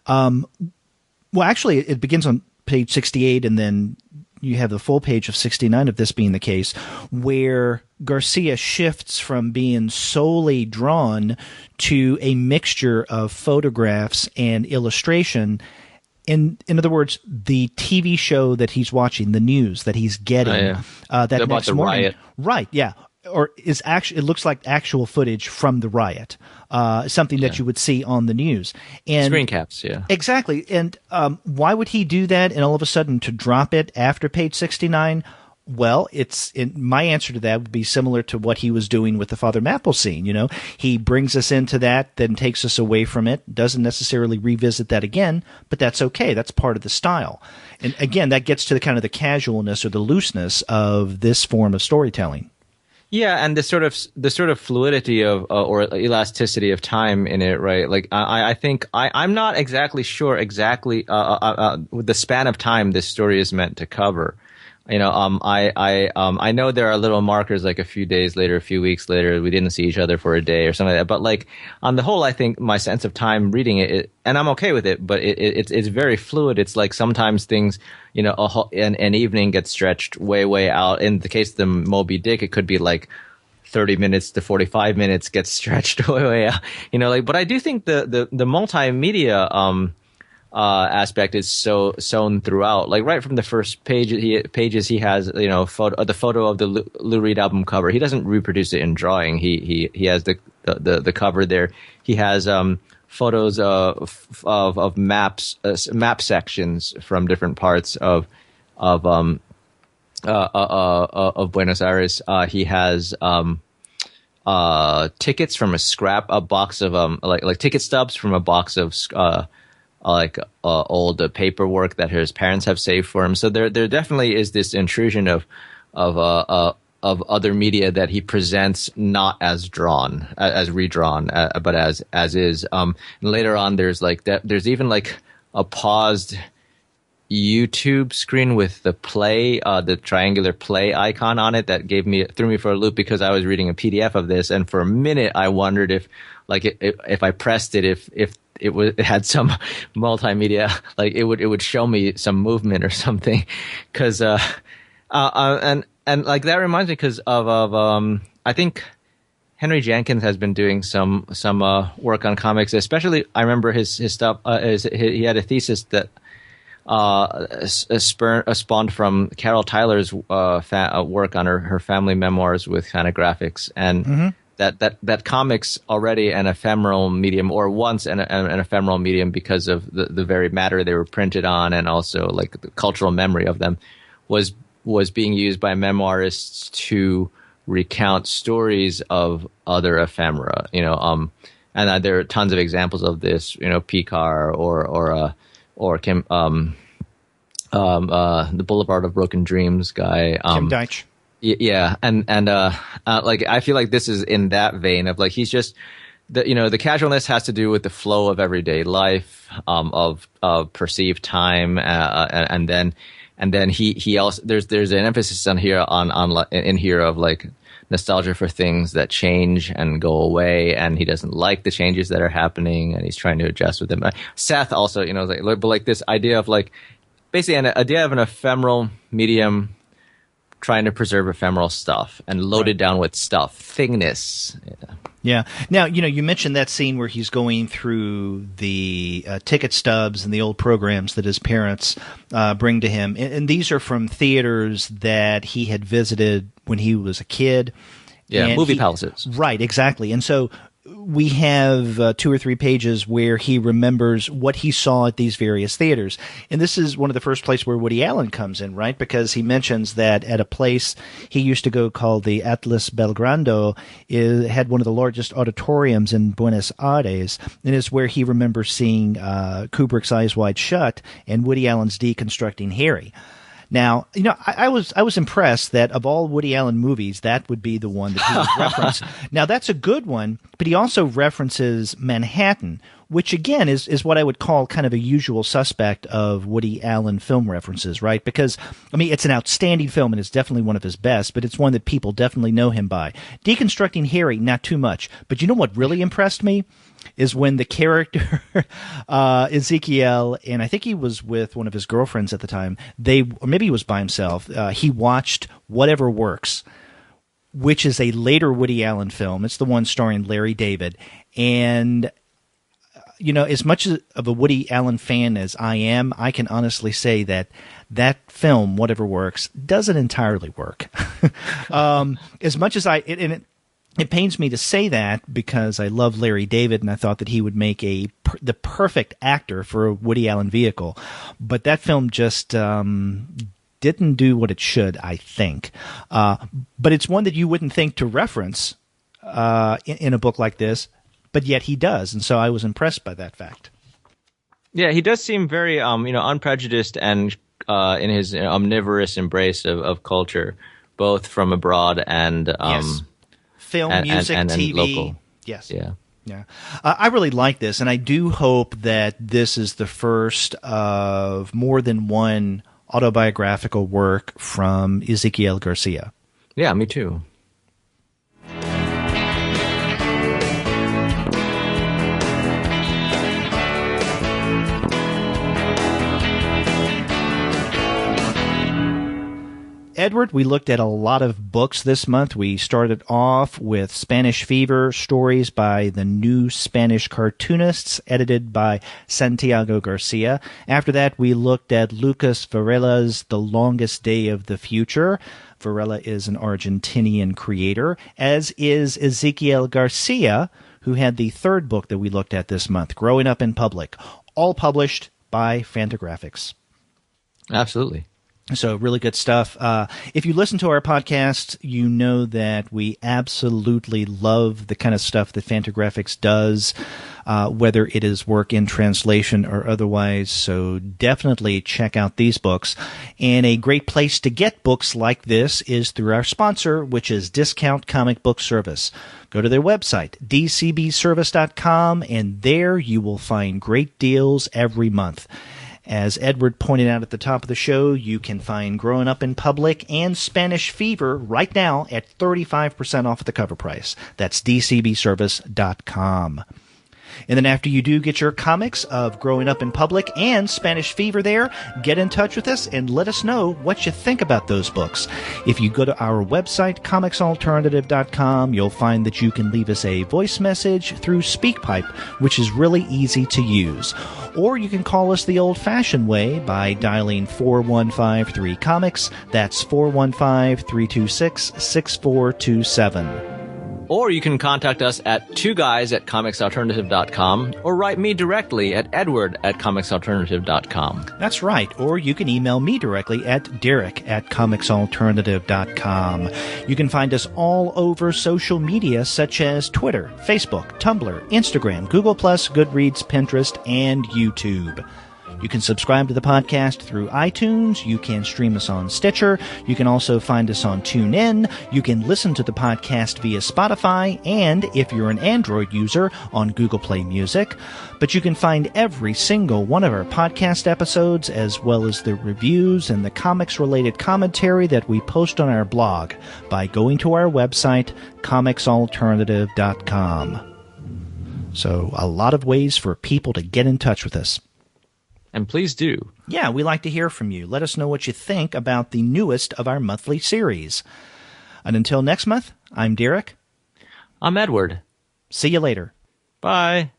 Well, actually, it begins on page 68, and then you have the full page of 69 of this being the case, where Garcia shifts from being solely drawn to a mixture of photographs and illustration. In other words, the TV show that he's watching, the news that he's getting that next morning. Riot. Right, yeah. Or is actually, it looks like actual footage from the riot, something that you would see on the news. And screen caps, yeah. Exactly. And why would he do that and all of a sudden to drop it after page 69? Well, my answer to that would be similar to what he was doing with the Father Mapple scene. He brings us into that, then takes us away from it, doesn't necessarily revisit that again, but that's okay. That's part of the style. And again, that gets to the kind of the casualness or the looseness of this form of storytelling. Yeah, and the sort of fluidity of or elasticity of time in it, right? Like I think I'm not exactly sure the span of time this story is meant to cover. I know there are little markers like a few days later, a few weeks later, we didn't see each other for a day or something like that. But like on the whole, I think my sense of time reading it, and I'm okay with it, but it's very fluid. It's like sometimes things, an evening gets stretched way out. In the case of the Moby Dick, it could be like 30 minutes to 45 minutes gets stretched way out. But I do think the multimedia aspect is so sewn throughout. Like right from the first pages, he has the photo of the Lou Reed album cover. He doesn't reproduce it in drawing. He has the cover there. He has photos of maps, map sections from different parts of Buenos Aires. He has tickets from a box of like ticket stubs from a box of old paperwork that his parents have saved for him. So there definitely is this intrusion of other media that he presents not as drawn, as redrawn, but as is. And later on, there's even like a paused YouTube screen with the triangular play icon on it that threw me for a loop because I was reading a PDF of this, and for a minute I wondered if I pressed it, if it had some multimedia, like it would show me some movement or something, because and like that reminds me because of I think Henry Jenkins has been doing some work on comics, especially I remember his stuff. He had a thesis that spawned from Carol Tyler's work on her family memoirs with Fantagraphics, and that comics already an ephemeral medium, or once an ephemeral medium because of the very matter they were printed on, and also like the cultural memory of them was being used by memoirists to recount stories of other ephemera, and there are tons of examples of this, Pixar or Kim, the Boulevard of Broken Dreams guy, Kim Deitch. Yeah, and like I feel like this is in that vein of like he's just the casualness has to do with the flow of everyday life, of perceived time, and then he also there's an emphasis in here of like nostalgia for things that change and go away, and he doesn't like the changes that are happening, and he's trying to adjust with them. Seth also, but like this idea of like basically an idea of an ephemeral medium trying to preserve ephemeral stuff and load it down with stuff, thingness. Yeah. Now, you mentioned that scene where he's going through the ticket stubs and the old programs that his parents bring to him. And these are from theaters that he had visited when he was a kid. Yeah, movie palaces. Right, exactly. And so we have 2 or 3 pages where he remembers what he saw at these various theaters. And this is one of the first places where Woody Allen comes in, right? Because he mentions that at a place he used to go called the Atlas Belgrano, it had one of the largest auditoriums in Buenos Aires, and is where he remembers seeing Kubrick's Eyes Wide Shut and Woody Allen's Deconstructing Harry. Now, I was impressed that of all Woody Allen movies, that would be the one that he would reference. Now, that's a good one, but he also references Manhattan, which, again, is what I would call kind of a usual suspect of Woody Allen film references, right? Because, it's an outstanding film, and it's definitely one of his best, but it's one that people definitely know him by. Deconstructing Harry, not too much. But you know what really impressed me? Is when the character Ezekiel, and I think he was with one of his girlfriends at the time, or maybe he was by himself, he watched Whatever Works, which is a later Woody Allen film. It's the one starring Larry David. And, as much of a Woody Allen fan as I am, I can honestly say that film, Whatever Works, doesn't entirely work. As much as it pains me to say that because I love Larry David and I thought that he would make the perfect actor for a Woody Allen vehicle. But that film just didn't do what it should, I think. But it's one that you wouldn't think to reference in a book like this, but yet he does. And so I was impressed by that fact. Yeah, he does seem very unprejudiced and in his omnivorous embrace of culture, both from abroad and yes. Film, music, and TV. Local. Yes. Yeah. I really like this, and I do hope that this is the first of more than one autobiographical work from Ezekiel Garcia. Yeah, me too. Edward, we looked at a lot of books this month. We started off with Spanish Fever, stories by the new Spanish Cartoonists, edited by Santiago García. After that, we looked at Lucas Varela's The Longest Day of the Future. Varela is an Argentinian creator, as is Ezequiel Garcia, who had the third book that we looked at this month, Growing Up in Public, all published by Fantagraphics. Absolutely. So really good stuff. If you listen to our podcast, you know that we absolutely love the kind of stuff that Fantagraphics does, whether it is work in translation or otherwise. So definitely check out these books. And a great place to get books like this is through our sponsor, which is Discount Comic Book Service. Go to their website, dcbservice.com, and there you will find great deals every month. As Edward pointed out at the top of the show, you can find Growing Up in Public and Spanish Fever right now at 35% off the cover price. That's dcbservice.com. And then after you do get your comics of Growing Up in Public and Spanish Fever there, get in touch with us and let us know what you think about those books. If you go to our website, comicsalternative.com, you'll find that you can leave us a voice message through SpeakPipe, which is really easy to use. Or you can call us the old-fashioned way by dialing 4153-COMICS. That's 415-326-6427. Or you can contact us at 2guys@comicsalternative.com or write me directly at edward@comicsalternative.com. That's right. Or you can email me directly at derek@comicsalternative.com. You can find us all over social media such as Twitter, Facebook, Tumblr, Instagram, Google+, Goodreads, Pinterest, and YouTube. You can subscribe to the podcast through iTunes. You can stream us on Stitcher. You can also find us on TuneIn. You can listen to the podcast via Spotify, and if you're an Android user, on Google Play Music. But you can find every single one of our podcast episodes, as well as the reviews and the comics-related commentary that we post on our blog by going to our website, comicsalternative.com. So a lot of ways for people to get in touch with us. And please do. Yeah, we like to hear from you. Let us know what you think about the newest of our monthly series. And until next month, I'm Derek. I'm Edward. See you later. Bye.